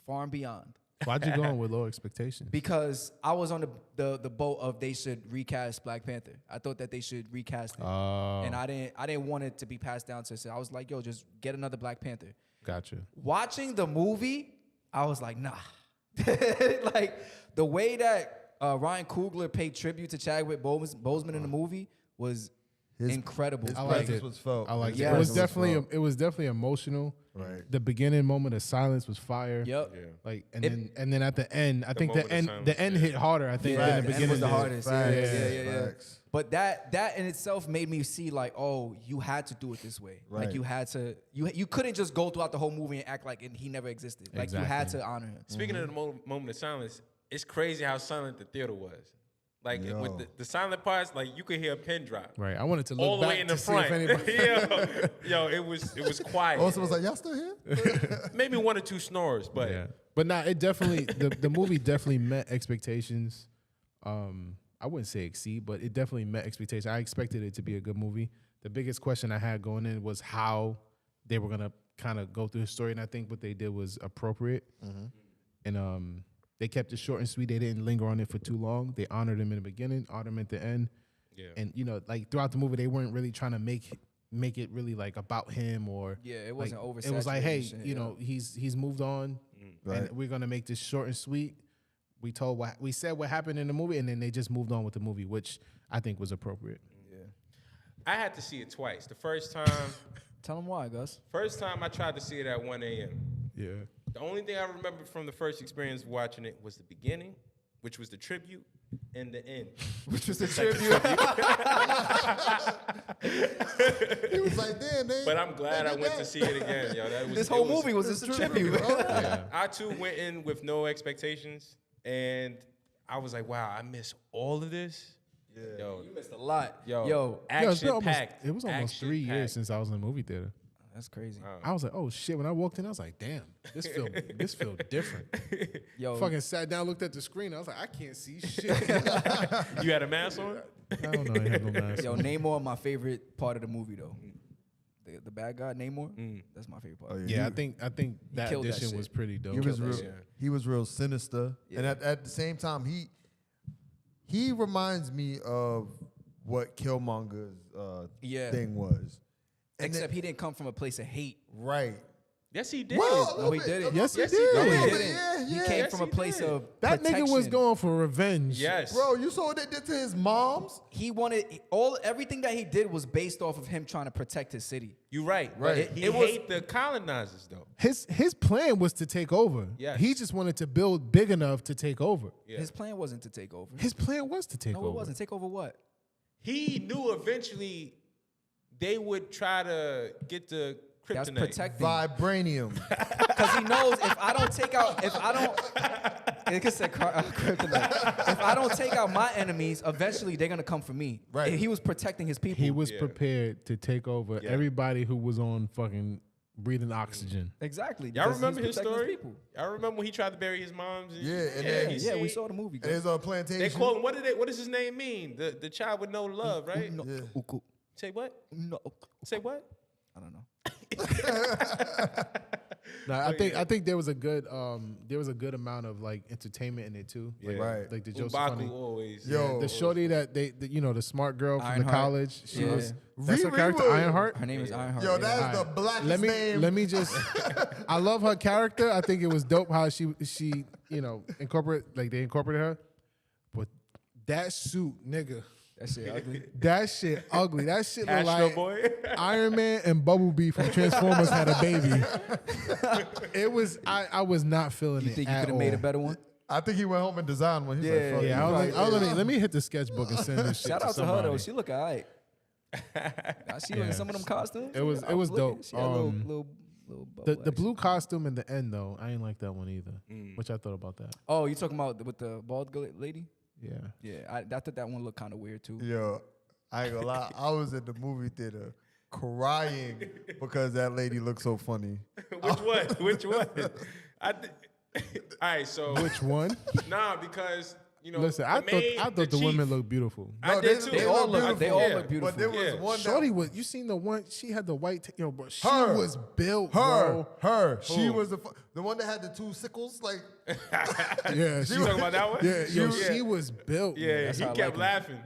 far and beyond. Why'd you go in with low expectations? Because I was on the boat of they should recast Black Panther. I thought that they should recast it, and I didn't want it to be passed down to. So I was like, yo, just get another Black Panther. Gotcha. Watching the movie, I was like, nah. Like the way that Ryan Coogler paid tribute to Chadwick Boseman in the movie was incredible. His I liked presence it. was felt. I like His it. Yeah. It was presence definitely emotional. Right. The beginning moment of silence was fire. Yep. Yeah. Like and then at the end, I think moment the of end silence, the end hit harder. I think Yeah, than the the end beginning was the did. hardest. Facts. Yeah. Facts. But that in itself made me see like, oh, you had to do it this way. Right. Like you had to, you couldn't just go throughout the whole movie and act like he never existed. Like you had to honor him. Speaking of the moment of silence, it's crazy how silent the theater was. Like with the silent parts, like you could hear a pin drop. Right. I wanted to All look the back way in to the see front. if anybody. yo, it was quiet. Also was like, y'all still here? Maybe one or two snores, but Yeah. But nah, it definitely the movie definitely met expectations. I wouldn't say exceed, but it definitely met expectations. I expected it to be a good movie. The biggest question I had going in was how they were gonna kind of go through the story, and I think what they did was appropriate. And they kept it short and sweet. They didn't linger on it for too long. They honored him in the beginning, honored him at the end. Yeah. And like throughout the movie, they weren't really trying to make it really like about him or it wasn't oversaturated. It was like, hey, shit, you know, he's moved on, and we're gonna make this short and sweet. We said what happened in the movie, and then they just moved on with the movie, which I think was appropriate. I had to see it twice. The first time, Tell them why, Gus. first time I tried to see it at 1 a.m. Yeah. The only thing I remember from the first experience watching it was the beginning, which was the tribute, and the end, Which was the tribute. He was like, damn, they. But I'm glad I went to see it again, yo. That was, This whole movie was just a tribute. I too went in with no expectations, and I was like, wow, I missed all of this. Yeah. Yo, You missed a lot. yo, It's been action packed. it was almost 3 years since I was in the movie theater. That's crazy. I was like, oh shit! When I walked in, I was like, damn, this feel different. Yo, Fucking sat down, looked at the screen. I was like, I can't see shit. You had a mask on? I don't know. I had no mask. yo, Namor, my favorite part of the movie though. The bad guy, Namor. That's my favorite part. Yeah, I think that killed that addition shit. was pretty dope. He was that real. shit. He was real sinister, and at the same time, he reminds me of what Killmonger's thing was. And Except he didn't come from a place of hate. right. Yes, he did. Well, No, he didn't. Yes, he Yes, he did. No, he did. didn't. Yeah, He yeah. came Yes, from a he place did. of That nigga was protection. going for revenge. Yes. Bro, you saw what they did to his moms? He wanted everything that he did was based off of him trying to protect his city. You're right. Right. He It was- hate the colonizers, though. His plan was to take over. Yes. He just wanted to build big enough to take over. Yeah. His plan wasn't to take over. His plan was to take No, over. it wasn't. Take over what? He knew eventually they would try to get the That's kryptonite. protecting. Vibranium. Because he knows if I don't take out, it could say kryptonite. If I don't take out my enemies, eventually they're gonna come for me. Right. And he was protecting his people. He was prepared to take over Yeah. everybody who was on fucking breathing oxygen. Exactly. Y'all because he's remember his protecting story? people. Y'all remember when he tried to bury his moms? Yeah, and then- he Yeah, we said- saw the movie. There's a plantation. They call him. What does his name mean? The child with no love, right? No, Yeah. Say what? no, Say what? I don't know. Nah, I think there was a good amount of like entertainment in it too. Like, Right. Like the jokes M'Baku were funny. always. Yo. The shorty that the smart girl from the Ironheart. college. She Yeah. was that's her Riri character, Williams. Ironheart. Her name is Ironheart. Yo, yeah. that's the Alright. blackest name. Let me just. I love her character. I think it was dope how she they incorporated her, but that suit, nigga. That shit ugly. That shit ugly. That shit look Astro like Boy. Iron Man and Bumblebee from Transformers had a baby. It was. I was not feeling You it think you at could have all. made a better one? I think he went home and designed one. He's Yeah, like, fuck Yeah, I it. was like, let me hit the sketchbook and send this shit Shout to out to her somebody. though. She look alright. She in some of them costumes. It was I was looking. dope. She had a little The bubble blue costume in the end though, I ain't like that one either. Which I thought about that. Oh, you talking about with the bald lady? Yeah. Yeah, I thought that one looked kind of weird too. Yo, I ain't gonna lie. I was in the movie theater crying because that lady looked so funny. Which one? Which one? All right, so Which one? nah, because you know. Listen, I thought the women looked beautiful. I No, did they- too. they all look They all Yeah. look beautiful. But there was one Shorty that, was. You seen the one? She had the white. Bro, she Her. was built. Bro. She was the one that had the two sickles. Like, Yeah, You talking about that one? Yeah, she was built. Yeah, man. he how I kept like laughing.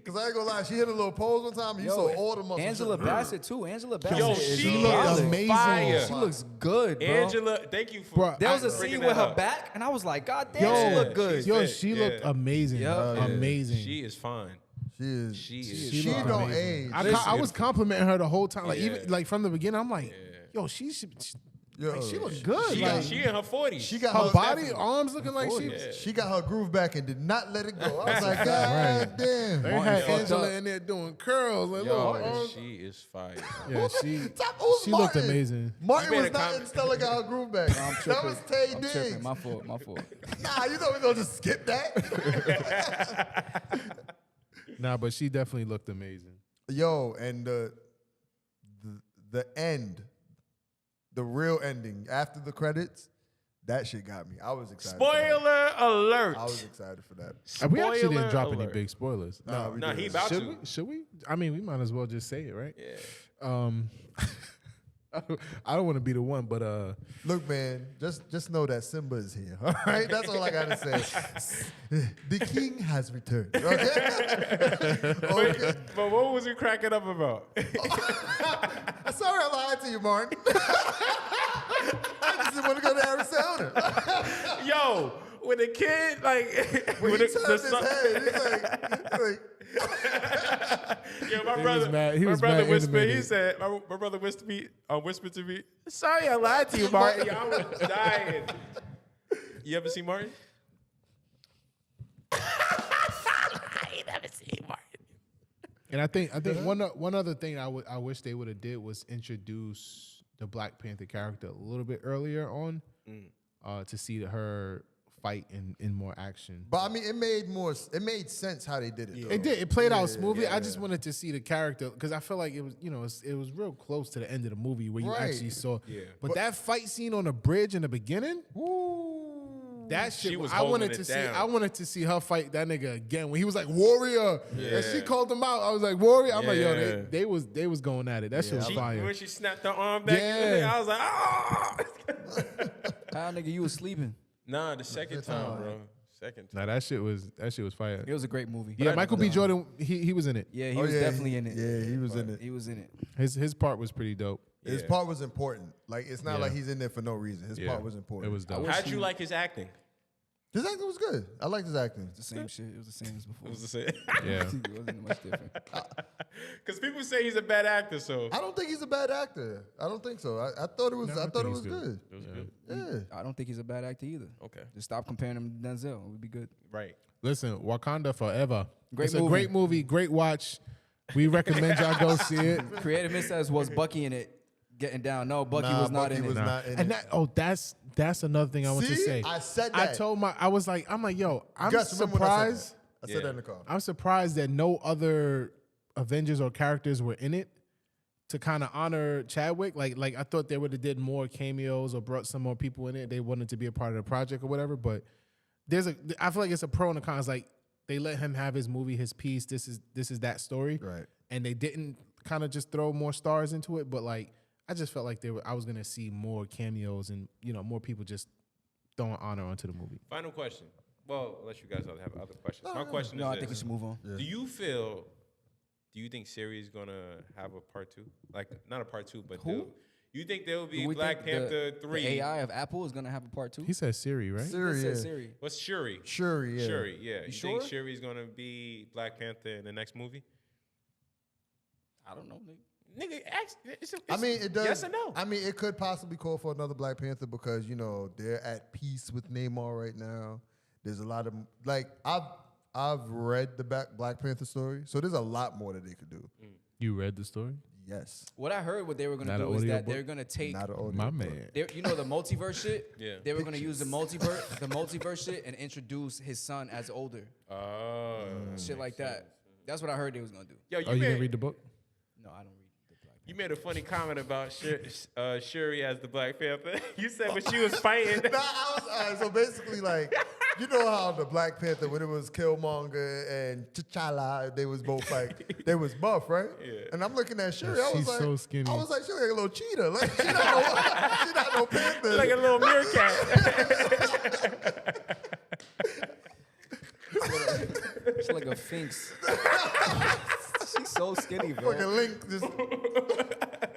cause I ain't gonna lie, she hit a little pose one time. And you saw all the muscles. Angela Bassett too. Angela Bassett. Yo, is she looked solid. amazing. fire. She looks good, bro. Angela, thank you for. Bro, There was a bringing scene that with her up. back, and I was like, God damn, Yo, she looked good. Yo, fit, she yeah. looked amazing. Yeah. bro. Amazing. She is fine. She is. She She looked don't amazing. age. I was complimenting her the whole time. Like Yeah. even like from the beginning, I'm like, yo, she should. Yo, Like, she looked good. She, like, she in her 40s. She got her her body, arms looking like she. She got her groove back and did not let it go. I was like, Right. God damn. They had fucked Angela up. in there doing curls. Like, Yo, little arms. she is fire. Yeah, she Who's she looked Martin? amazing. Martin You made was a not comment. in Stella got her groove back. That was Tay I'm Diggs. tripping. My fault. My fault. Nah, you know we gonna just skip that. Nah, but she definitely looked amazing. Yo, and the end, the real ending after the credits, That shit got me. I was excited. For that. Spoiler alert. I was excited for that. We actually didn't Spoiler drop any alert. big spoilers. Nah, No, he about Should to. we? Should we? I mean, we might as well just say it, right? Yeah. I don't want to be the one, but Look, man, just know that Simba is here. All right, that's all I gotta say. The king has returned. Okay. Okay. But what was you cracking up about? Sorry, I lied to you, Martin. I just want to go to Arizona. Yo, when the kid like When when he the turned his son- head, he's like Yo, my He brother, was mad- he my was brother mad whispered. He animated. said, my brother whispered to me. Sorry, I lied to you, Martin. Yo, I was dying. You ever see Martin? and I think one other thing I wish they would have did was introduce the Black Panther character a little bit earlier on, to see her fight in more action. But I mean, it made sense how they did it. though. It did. It played out smoothly. I just wanted to see the character because I felt like it was, it was real close to the end of the movie where you Right. actually saw. Yeah. But that fight scene on the bridge in the beginning, that shit. She was I wanted holding to it see. down. I wanted to see her fight that nigga again when he was like warrior, and she called him out. I was like warrior. I'm like, yo, Yeah. they was going at it. That shit was fire. When she snapped her arm back, Yeah. I was like, ah. How nigga, you was sleeping. Nah, the second time, bro. Second time. Nah, that shit was fire. It was a great movie. Yeah, Michael B. Jordan, he was in it. Yeah, he was definitely in it. Yeah, he was in it. He was in it. His part was pretty dope. His Yeah. part was important. Like it's not Yeah. like he's in there for no reason. His Yeah. part was important. It was dope. How'd you like his acting? His acting was good. I liked his acting. The same shit. It was the same as before. It was the same. Yeah. It wasn't much different. Because people say he's a bad actor, so. I don't think he's a bad actor. I don't think so. I thought it was. I thought it was good. It was good. Yeah. I don't think he's a bad actor either. Okay. Just stop comparing him to Denzel. It would be good. Right. Listen, Wakanda Forever. Great It's movie. a great movie, great watch. We recommend y'all go see it. Creative Miss says, was Bucky in it getting down? No, Bucky Nah, was not Bucky in was it. not in And it. that's another thing I want to See? say. I said I that. told I'm like, yo, I'm Gus, remember when I said surprised. that? I said that in the car. I'm surprised that no other Avengers or characters were in it to kind of honor Chadwick. Like I thought they would have did more cameos or brought some more people in it. They wanted to be a part of the project or whatever. But I feel like it's a pro and a con. It's like they let him have his movie, his piece. This is that story, Right. And they didn't kind of just throw more stars into it. But like I just felt like I was gonna see more cameos and more people just throwing honor onto the movie. Final question. Well, unless you guys have other questions. My question No, is I think we this. should move on. Do you think Siri is gonna have a part 2? Like not a part 2, but Who? you think there will be Do we Black think Panther the 3? AI of Apple is gonna have a part 2? He said Siri, right? Siri, It yeah. says Siri. What's Shuri? Shuri, yeah. Shuri, yeah. You think sure? Shuri's gonna be Black Panther in the next movie? I don't know. Nigga, I mean, it does. Yes or no? I mean, it could possibly call for another Black Panther because they're at peace with Namor right now. There's a lot of I've read the Black Panther story, so there's a lot more that they could do. You read the story? Yes, What I heard, what they were gonna Not do an is that audiobook? they're gonna take, not an audio. My book. man. the multiverse shit. Yeah. They were gonna use the multiverse shit and introduce his son as older, Oh. shit like that. That's what I heard they was gonna do. Yo, Oh, you didn't read the book? No, I don't read the Black You made a funny comment about Shuri as the Black Panther. You said when she was fighting. Nah, so basically, like, you know how the Black Panther, when it was Killmonger and T'Challa, they was both like, they was buff, right? Yeah. And I'm looking at Shuri, I was She's like, so skinny. I was like, she like a little cheetah. Like, she not no panther. like a little meerkat. She's like a sphinx. She's so skinny, bro. like a link. Just,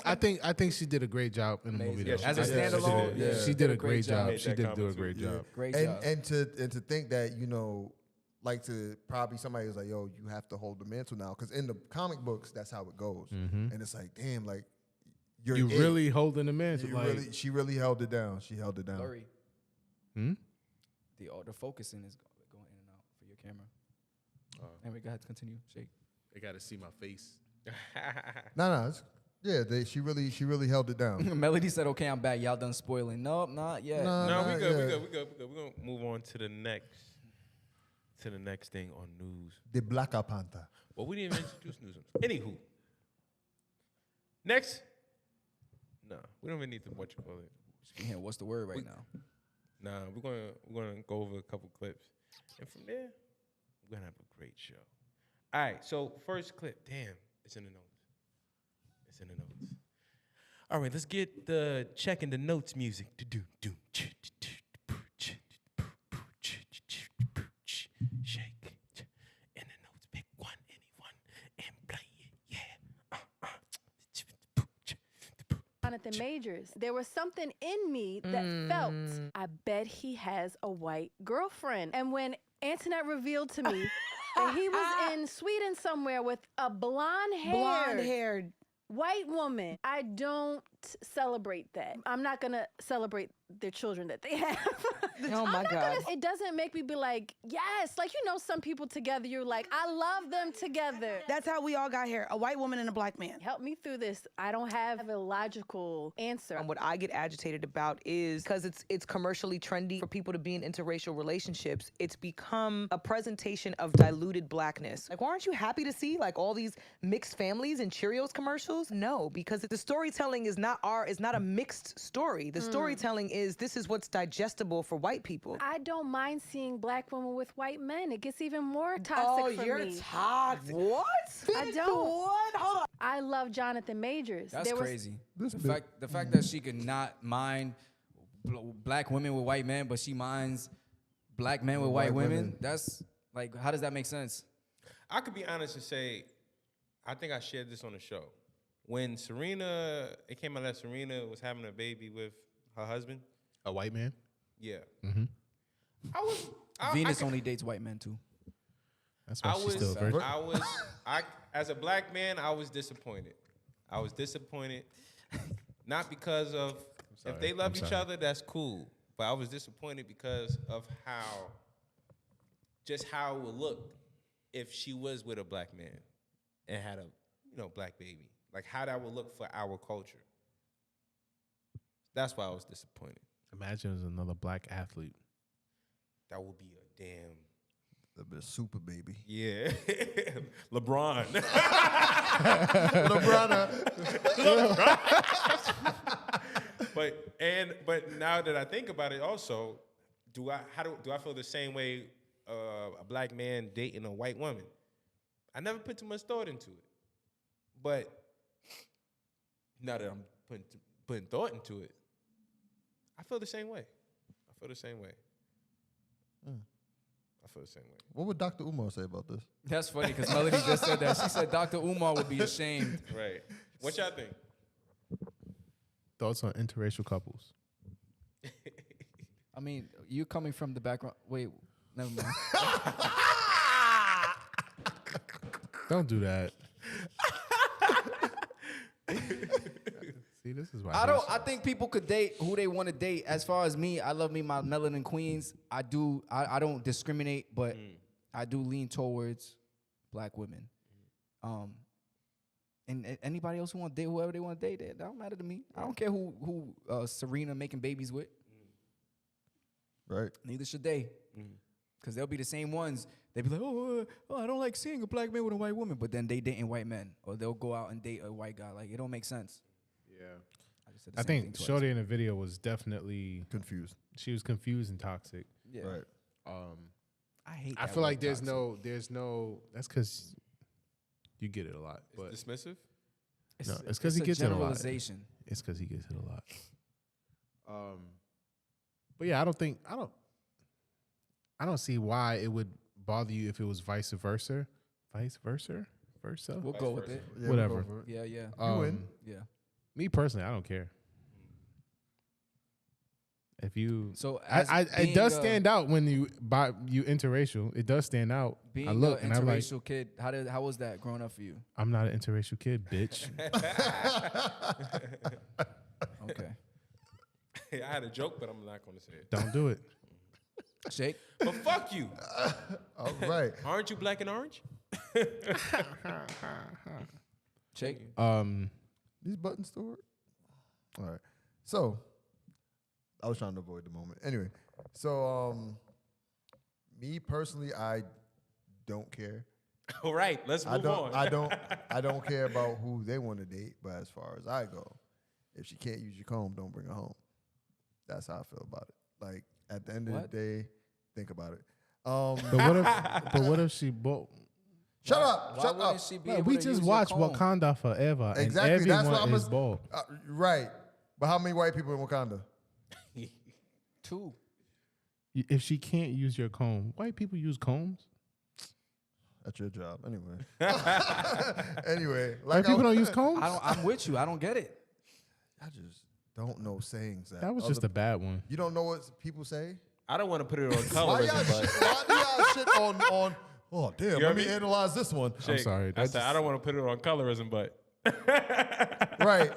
I think she did a great job in the movie. Amazing. Though. As a She did- standalone, she yeah. she did a great job. Made She that did do a comment great too. job. Great and job. and to think that like to probably somebody was like, yo, you have to hold the mantle now, because in the comic books that's how it goes, and it's like, damn, like you're You it. really holding the man. You Like, really, she really held it down. She held it down. Blurry. Hmm? The focusing is going in and out for your camera. Anyway, go ahead, continue. Shake. they got to see my face. No, she really held it down. Melody said, "Okay, I'm back. Y'all done spoiling." Nope, not yet. Nah. No, we Nah, good. yeah. We're gonna move on to the next thing on news. The Black Panther. Well, we didn't even introduce news. Anywho, next. No, we don't even need to what you call it. Yeah, what's the word right now? Nah, we're gonna go over a couple clips, and from there, we're gonna have a great show. All right, so first clip. Damn, it's in the notes. It's in the notes. All right, let's get the checking the notes music. Shake in the notes. Pick one, anyone, and play it. Yeah. Jonathan Majors. There was something in me that felt, I bet he has a white girlfriend. And when Antoinette revealed to me that he was in Sweden somewhere with a blonde-haired white woman, I don't celebrate that. I'm not gonna celebrate their children that they have. Oh my God. It doesn't make me be like, yes, like, you know, some people together, you're like, I love them together. That's how we all got here, a white woman and a black man. Help me through this. I don't have a logical answer. And what I get agitated about is because it's commercially trendy for people to be in interracial relationships, it's become a presentation of diluted blackness. Like, aren't you happy to see like all these mixed families in Cheerios commercials? No, because the storytelling is not a mixed story. The storytelling is this is what's digestible for white people. I don't mind seeing black women with white men. It gets even more toxic for me. Oh, you're toxic. What? I don't. What? Hold on. I love Jonathan Majors. That's crazy. The fact that she could not mind black women with white men, but she minds black men with white women. That's like, how does that make sense? I could be honest and say, I think I shared this on the show. When it came out that Serena was having a baby with her husband. A white man? Yeah. Mm-hmm. Venus only dates white men too. That's why she's still a virgin. As a black man, I was disappointed. I was disappointed, not because of if they love each other, that's cool. But I was disappointed because of how it would look if she was with a black man and had a black baby. Like how that would look for our culture. That's why I was disappointed. Imagine there's another black athlete. That would be a damn. That'd be a super baby. Yeah. LeBron. But now that I think about it also, do I feel the same way a black man dating a white woman? I never put too much thought into it. But now that I'm putting thought into it, I feel the same way. I feel the same way. What would Dr. Umar say about this? That's funny because Melody just said that. She said Dr. Umar would be ashamed. Right. What y'all think? Thoughts on interracial couples? I mean, you coming from the background. Wait, never mind. Don't do that. See, this is why I think people could date who they want to date. As far as me, I love me my melanin queens. I don't discriminate, but I do lean towards black women. And anybody else who want to date whoever they want to date, that don't matter to me. I don't care who Serena making babies with. Right. Neither should they. Because they'll be the same ones. They be like, oh, I don't like seeing a black man with a white woman. But then they dating white men. Or they'll go out and date a white guy. Like, it don't make sense. Yeah. I think Shorty in the video was definitely confused. She was confused and toxic. Yeah. Right. I hate that. I feel like there's toxic. no, that's because you get it a lot. But It's dismissive? No, it's because he gets it a lot. Generalization. It's because he gets it a lot. But yeah, I don't see why it would bother you if it was vice versa. Vice versa? We'll go with it. Yeah, Whatever. We'll go for it. Yeah. You win. Yeah. Me personally, I don't care. If you, So it does stand out when you interracial. It does stand out. Being I look an and I'm like, interracial kid, how was that growing up for you? I'm not an interracial kid, bitch. Okay. I had a joke, but I'm not going to say it. Don't do it. Shake. But fuck you. All right. Aren't you black and orange? Shake. These buttons still work? All right. So, I was trying to avoid the moment. Anyway, so me personally, I don't care. All right, let's move on. I don't care about who they want to date, but as far as I go, if she can't use your comb, don't bring her home. That's how I feel about it. Like, at the end of the day, think about it. But what if she bought? Shut up! Why Shut wouldn't up! she be Like, able we to just use watched your comb? Wakanda Forever, Exactly. and That's what everyone I'm is bald. Right. But how many white people in Wakanda? 2. If she can't use your comb, white people use combs. That's your job, anyway. Anyway, White people don't use combs. I'm with you. I don't get it. I just don't know sayings That was just a bad one. You don't know what people say? I don't want to put it on Why colorism, y'all but shit, why do y'all shit on? Oh damn! You Let heard me me? analyze this one. I'm sorry. I said I don't want to put it on colorism, but Right.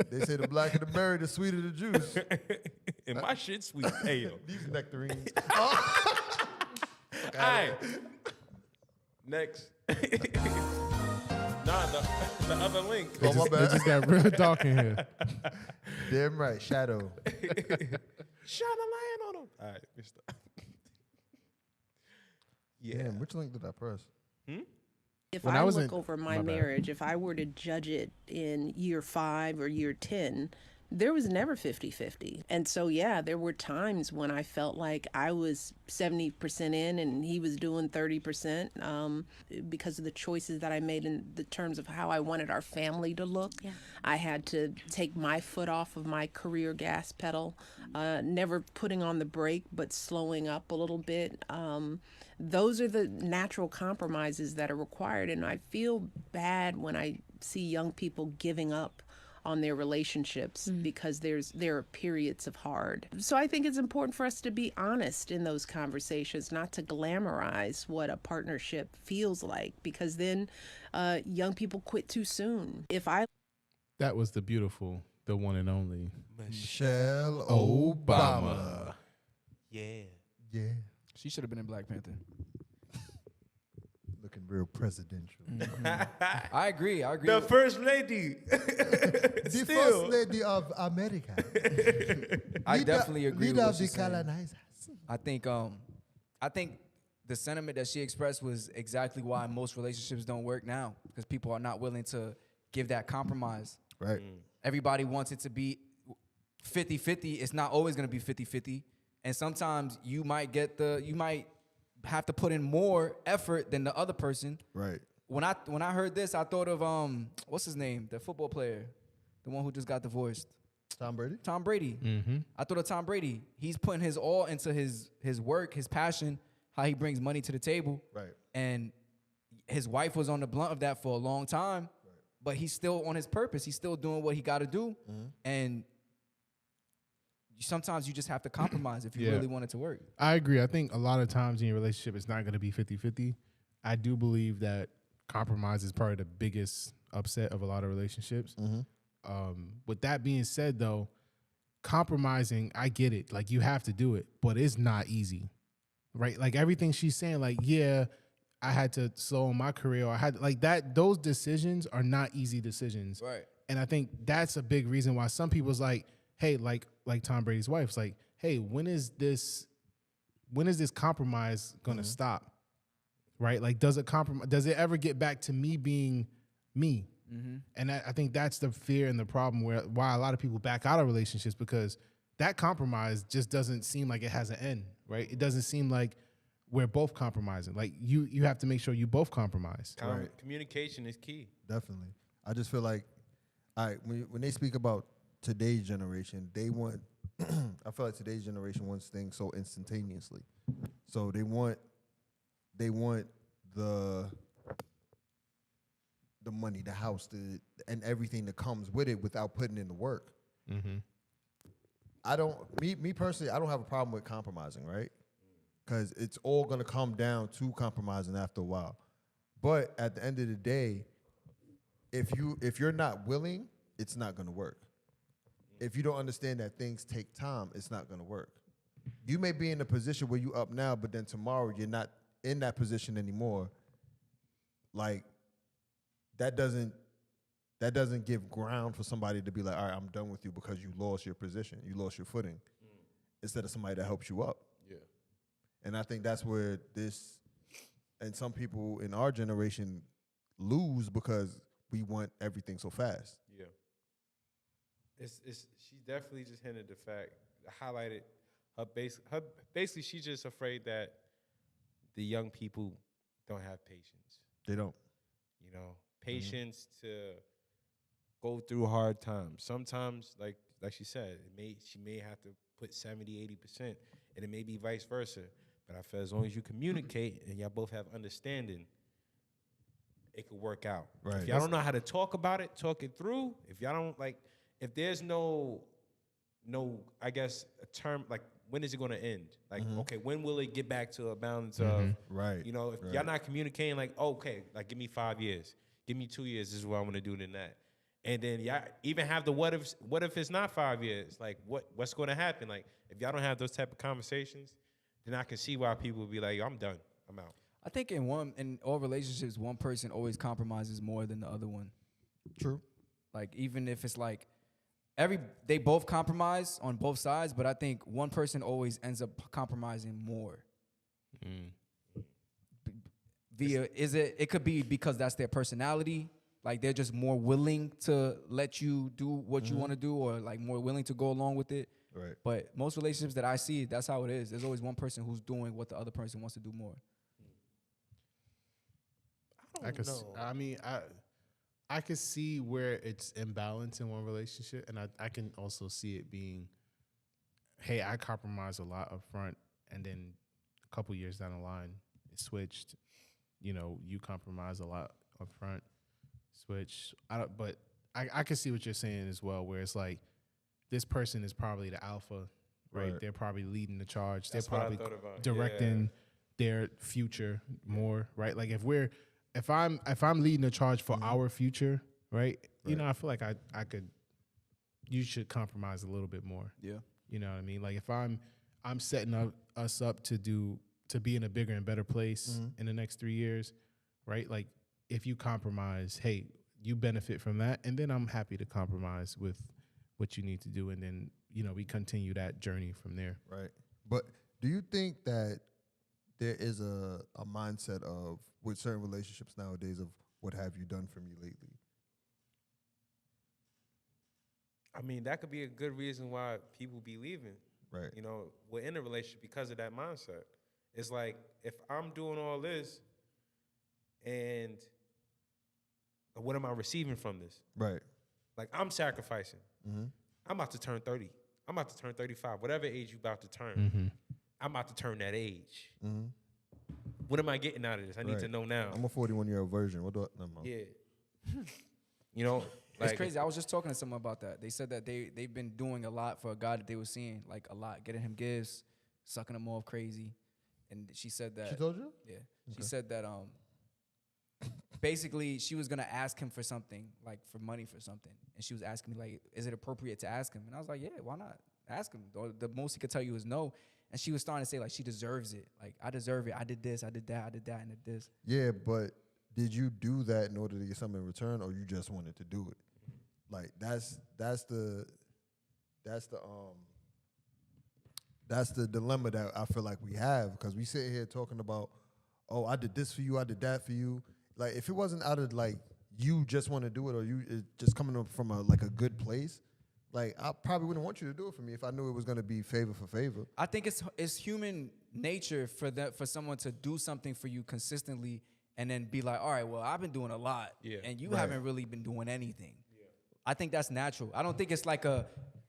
They say the blacker the berry, the sweeter the juice. and my shit sweet. Hey yo. These nectarines. All right. Next. Nah, the other link. Oh, my It bad. just got real dark in here. Damn right. Shadow. Shine a lion on him. All right, we stop. Yeah. Damn, which link did I press? If When I I was look in- over my my bad. marriage, if I were to judge it in year 5 or year 10, there was never 50-50. And so, yeah, there were times when I felt like I was 70% in and he was doing 30% because of the choices that I made in the terms of how I wanted our family to look. Yeah. I had to take my foot off of my career gas pedal, never putting on the brake, but slowing up a little bit. Those are the natural compromises that are required. And I feel bad when I see young people giving up on their relationships because there are periods of hard. So I think it's important for us to be honest in those conversations, not to glamorize what a partnership feels like, because then young people quit too soon. That was the beautiful, the one and only Michelle Obama. Yeah. Yeah. She should have been in Black Panther. Looking real presidential. I agree. The first lady. The first lady of America. I definitely agree Leader with what of the she's saying. colonizers. I think the sentiment that she expressed was exactly why most relationships don't work now, because people are not willing to give that compromise. Right. Everybody wants it to be 50-50. It's not always going to be 50-50. And sometimes you might have to put in more effort than the other person. Right. When I heard this, I thought of what's his name? The football player, the one who just got divorced. Tom Brady? Tom Brady. Mm-hmm. I thought of Tom Brady. He's putting his all into his work, his passion, how he brings money to the table. Right. And his wife was on the blunt of that for a long time, but he's still on his purpose. He's still doing what he got to do. And sometimes you just have to compromise if you really want it to work. I agree. I think a lot of times in your relationship, it's not going to be 50-50. I do believe that compromise is probably the biggest upset of a lot of relationships. With that being said, though, compromising, I get it. Like, you have to do it, but it's not easy, right? Like, everything she's saying, like, yeah, I had to slow on my career, or I had, like, that, those decisions are not easy decisions. Right. And I think that's a big reason why some people's like, hey, like Tom Brady's wife's like, hey, when is this compromise gonna stop? Right? Like, does it ever get back to me being me? And I think that's the fear and the problem why a lot of people back out of relationships, because that compromise just doesn't seem like it has an end, right? It doesn't seem like we're both compromising. Like, you have to make sure you both compromise. Right. Communication is key. Definitely. I just feel like, all right, when they speak about today's generation, they want, I feel like today's generation wants things so instantaneously. So they want the money, the house, and everything that comes with it without putting in the work. Me personally, I don't have a problem with compromising, right? Because it's all gonna come down to compromising after a while. But at the end of the day, if you're not willing, it's not gonna work. If you don't understand that things take time, it's not gonna work. You may be in a position where you up now, but then tomorrow you're not in that position anymore. Like, that doesn't give ground for somebody to be like, all right, I'm done with you because you lost your position, you lost your footing, instead of somebody that helps you up. Yeah. And I think that's where and some people in our generation lose, because we want everything so fast. Yeah. She definitely just hinted the fact, highlighted her basically she's just afraid that the young people don't have patience. They don't. You know, patience to go through hard times. Sometimes, like she said, she may have to put 70, 80%, and it may be vice versa. But I feel as long as you communicate and y'all both have understanding, it could work out. Right. If y'all don't know how to talk about it, talk it through. If y'all don't if there's no, I guess, a term, like, when is it going to end? Like, okay, when will it get back to a balance of, right? You know, if y'all not communicating, like, okay, like, give me 5 years, give me 2 years, this is what I want to do than that. And then y'all even have the what if it's not 5 years? Like, what's going to happen? Like, if y'all don't have those type of conversations, then I can see why people would be like, yo, I'm done, I'm out. I think in all relationships, one person always compromises more than the other one. True. Like, even if it's like they both compromise on both sides, but I think one person always ends up compromising more. It could be because that's their personality. Like, they're just more willing to let you do what you want to do, or like more willing to go along with it. Right. But most relationships that I see, that's how it is. There's always one person who's doing what the other person wants to do more. I could see where it's imbalance in one relationship, and I can also see it being, hey, I compromise a lot up front, and then a couple years down the line, it switched. You know, you compromise a lot up front, switch. But I can see what you're saying as well, where it's like, this person is probably the alpha, right? They're probably leading the charge. That's They're probably what I thought about. directing their future more, right? Like, if I'm leading the charge for our future, right? You know, I feel like you should compromise a little bit more. Yeah. You know what I mean? Like, if I'm setting us up to be in a bigger and better place in the next 3 years, right? Like, if you compromise, hey, you benefit from that, and then I'm happy to compromise with what you need to do, and then, you know, we continue that journey from there. Right. But do you think that there is a mindset of, with certain relationships nowadays, of what have you done for me lately? I mean, that could be a good reason why people be leaving. Right. You know, we're in a relationship because of that mindset. It's like, if I'm doing all this, and what am I receiving from this? Right. Like, I'm sacrificing. I'm about to turn 30. I'm about to turn 35. Whatever age you about to turn, I'm about to turn that age. What am I getting out of this? I need to know now. I'm a 41-year-old virgin. What do I know? Yeah. You know, like, It's crazy. I was just talking to someone about that. They said that they've been doing a lot for a guy that they were seeing, like a lot, getting him gifts, sucking him off crazy. And she said that. She told you? Yeah. She said that basically she was gonna ask him for something, like for money for something. And she was asking me, like, is it appropriate to ask him? And I was like, yeah, why not? Ask him. The most he could tell you is no. And she was starting to say, like, she deserves it. Like, I deserve it. I did this, I did that, I did that, and I did this. Yeah, but did you do that in order to get something in return, or you just wanted to do it? Like, that's the dilemma that I feel like we have, because we sit here talking about, oh, I did this for you, I did that for you. Like, if it wasn't out of, like, you just want to do it, or you it just coming up from a good place, like, I probably wouldn't want you to do it for me if I knew it was going to be favor for favor. I think it's human nature for someone to do something for you consistently and then be like, all right, well, I've been doing a lot, and you haven't really been doing anything. Yeah. I think that's natural. I don't think it's like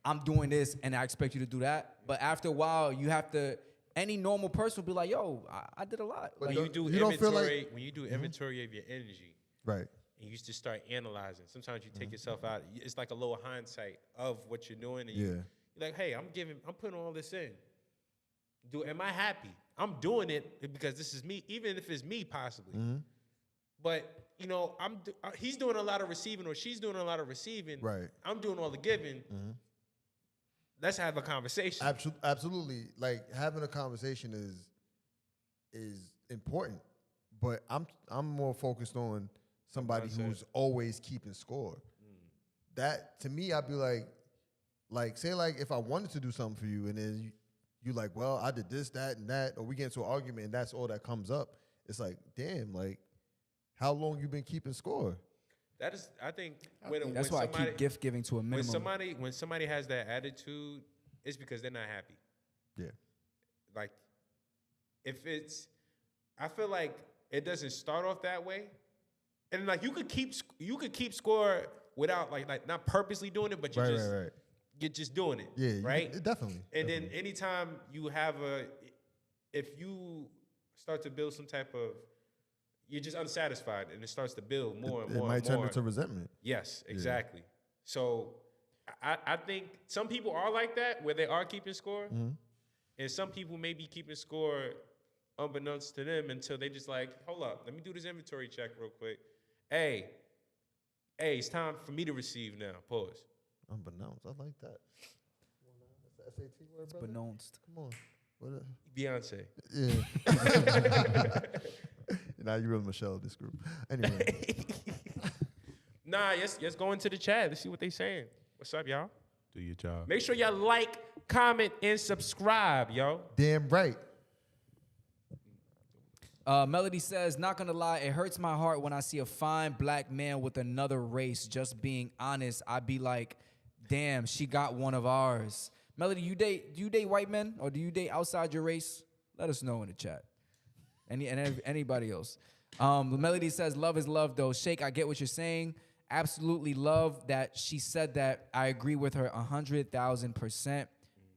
I'm doing this and I expect you to do that. But after a while, you have to. Any normal person will be like, yo, I did a lot. When like, you do you inventory, when you do inventory of your energy, right? And you just start analyzing. Sometimes you take yourself out. It's like a little hindsight of what you're doing. And you're like, hey, I'm putting all this in. Am I happy? I'm doing it because this is me, even if it's me possibly. But, you know, he's doing a lot of receiving, or she's doing a lot of receiving. Right. I'm doing all the giving. Let's have a conversation. Absolutely. Like, having a conversation is important, but I'm more focused on somebody who's always keeping score. That, to me, I'd be like, say, like, if I wanted to do something for you, and then you like, well, I did this, that, and that, or we get into an argument, and that's all that comes up. It's like, damn, like, how long you been keeping score? That is, I think, That's why I keep gift giving to a minimum. When somebody has that attitude, it's because they're not happy. Yeah. Like, I feel like it doesn't start off that way, and like you could keep score without like not purposely doing it, but you're just doing it. Yeah. Right. Definitely. And then anytime you have if you start to build some type of, you're just unsatisfied, and it starts to build more and more. It might and turn more. into resentment. Yes, exactly. So I think some people are like that, where they are keeping score, and some people may be keeping score unbeknownst to them until they just like, hold up, let me do this inventory check real quick. Hey, it's time for me to receive now. Pause. Unbeknownst, I like that. That's the SAT word, brother. Unbeknownst. Come on. What Beyonce. Yeah. Now you're with Michelle of this group. Anyway. Nah, let's go into the chat. Let's see what they saying. What's up, y'all? Do your job. Make sure y'all like, comment, and subscribe, yo. Damn right. Melody says, not gonna lie, it hurts my heart when I see a fine black man with another race. Just being honest, I'd be like, damn, she got one of ours. Melody, do you date white men, or do you date outside your race? Let us know in the chat. Anybody else? Melody says, love is love, though. Shake, I get what you're saying. Absolutely love that she said that. I agree with her 100,000%.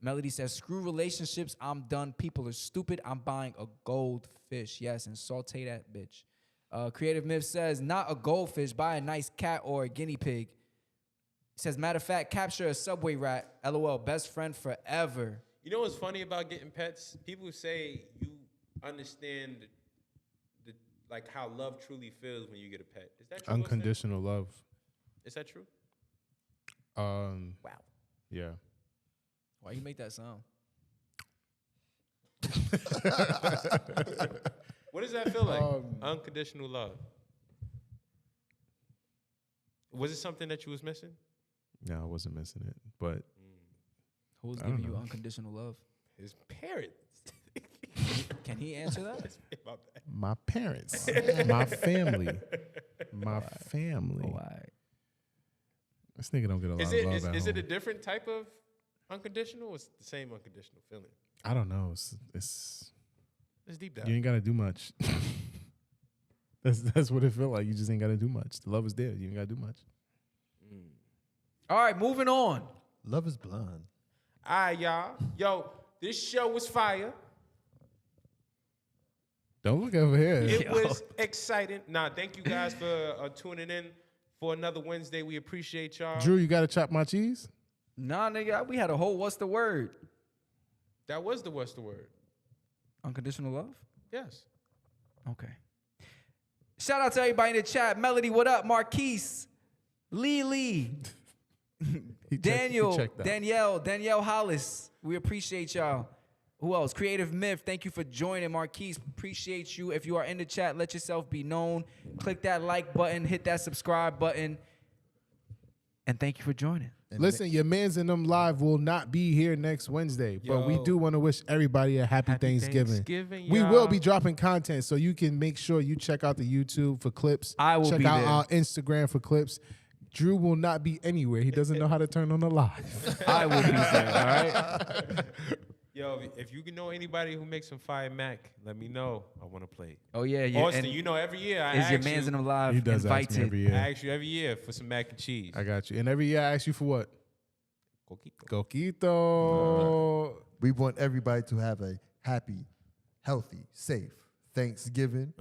Melody says, screw relationships. I'm done. People are stupid. I'm buying a goldfish. Yes, and saute that bitch. Creative Myth says, not a goldfish. Buy a nice cat or a guinea pig. He says, matter of fact, capture a subway rat. LOL, best friend forever. You know what's funny about getting pets? People say you understand the like how love truly feels when you get a pet. Is that true? Unconditional love. Is that true? Wow. Yeah. Why you make that sound? What does that feel like? Unconditional love. Was it something that you was missing? No, I wasn't missing it, but Who's giving you unconditional love? His parents. Can he answer that? my parents, my family, my family. Oh, all right. This nigga don't get a lot of love at Is it home. a different type of unconditional, or it's the same unconditional feeling? I don't know. It's deep down. You ain't gotta do much. That's what it felt like. You just ain't gotta do much. The love is there. You ain't gotta do much. All right, moving on. Love is blind. All right, y'all. Yo, this show was fire. Don't look over here. It was exciting. Nah, thank you guys for tuning in for another Wednesday. We appreciate y'all. Drew, you gotta chop my cheese? Nah, nigga, we had a whole what's the word? That was the what's the word? Unconditional love? Yes. Okay. Shout out to everybody in the chat. Melody, what up? Marquise, Lee, Daniel, Danielle Hollis. We appreciate y'all. Who else? Creative Myth, thank you for joining. Marquise, appreciate you. If you are in the chat, let yourself be known. Click that like button, hit that subscribe button, and thank you for joining. Listen, your Mans and Them Live will not be here next Wednesday, but we do want to wish everybody a happy Thanksgiving. We will be dropping content, so you can make sure you check out the YouTube for clips. I will check be out there. our Instagram for clips. Drew will not be anywhere. He doesn't know how to turn on the live. I will be there, all right? Yo, if you know anybody who makes some fire mac, let me know. I want to play. Oh, yeah. Austin, you know, every year I is ask your Mans and Them Live He does ask me invited? every year. I ask you every year for some mac and cheese. I got you. And every year I ask you for what? Coquito. Coquito. We want everybody to have a happy, healthy, safe Thanksgiving.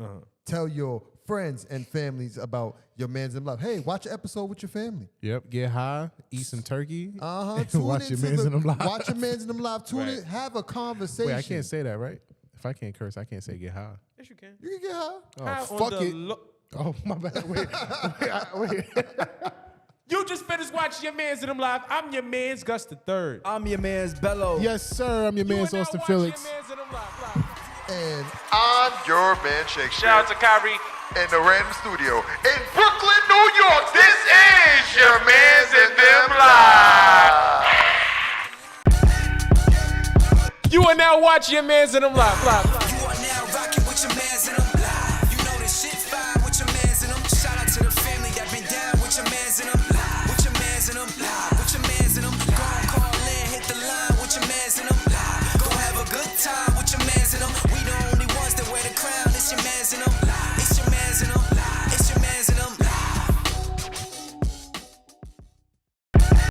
Tell your friends and families about your Mans and Love. Hey, watch an episode with your family. Yep. Get high, eat some turkey. Tune Watch your into Mans and Them Live. Watch your Mans and Them Live. Tune in. Have a conversation. Wait, I can't say that, right? If I can't curse, I can't say get high. Yes, you can. You can get high. Oh, High on fuck the it. Oh, my bad. Wait. You just finished watching your Mans and Them Live. I'm your man's Gus the Third. I'm your man's Bello. Yes, sir. I'm your man's Austin Felix. And I'm your man Shakespeare. Shout out to Kyrie. In the Random Studio in Brooklyn, New York. This is your Mans and Them Live. You are now watching your Mans and Them Live.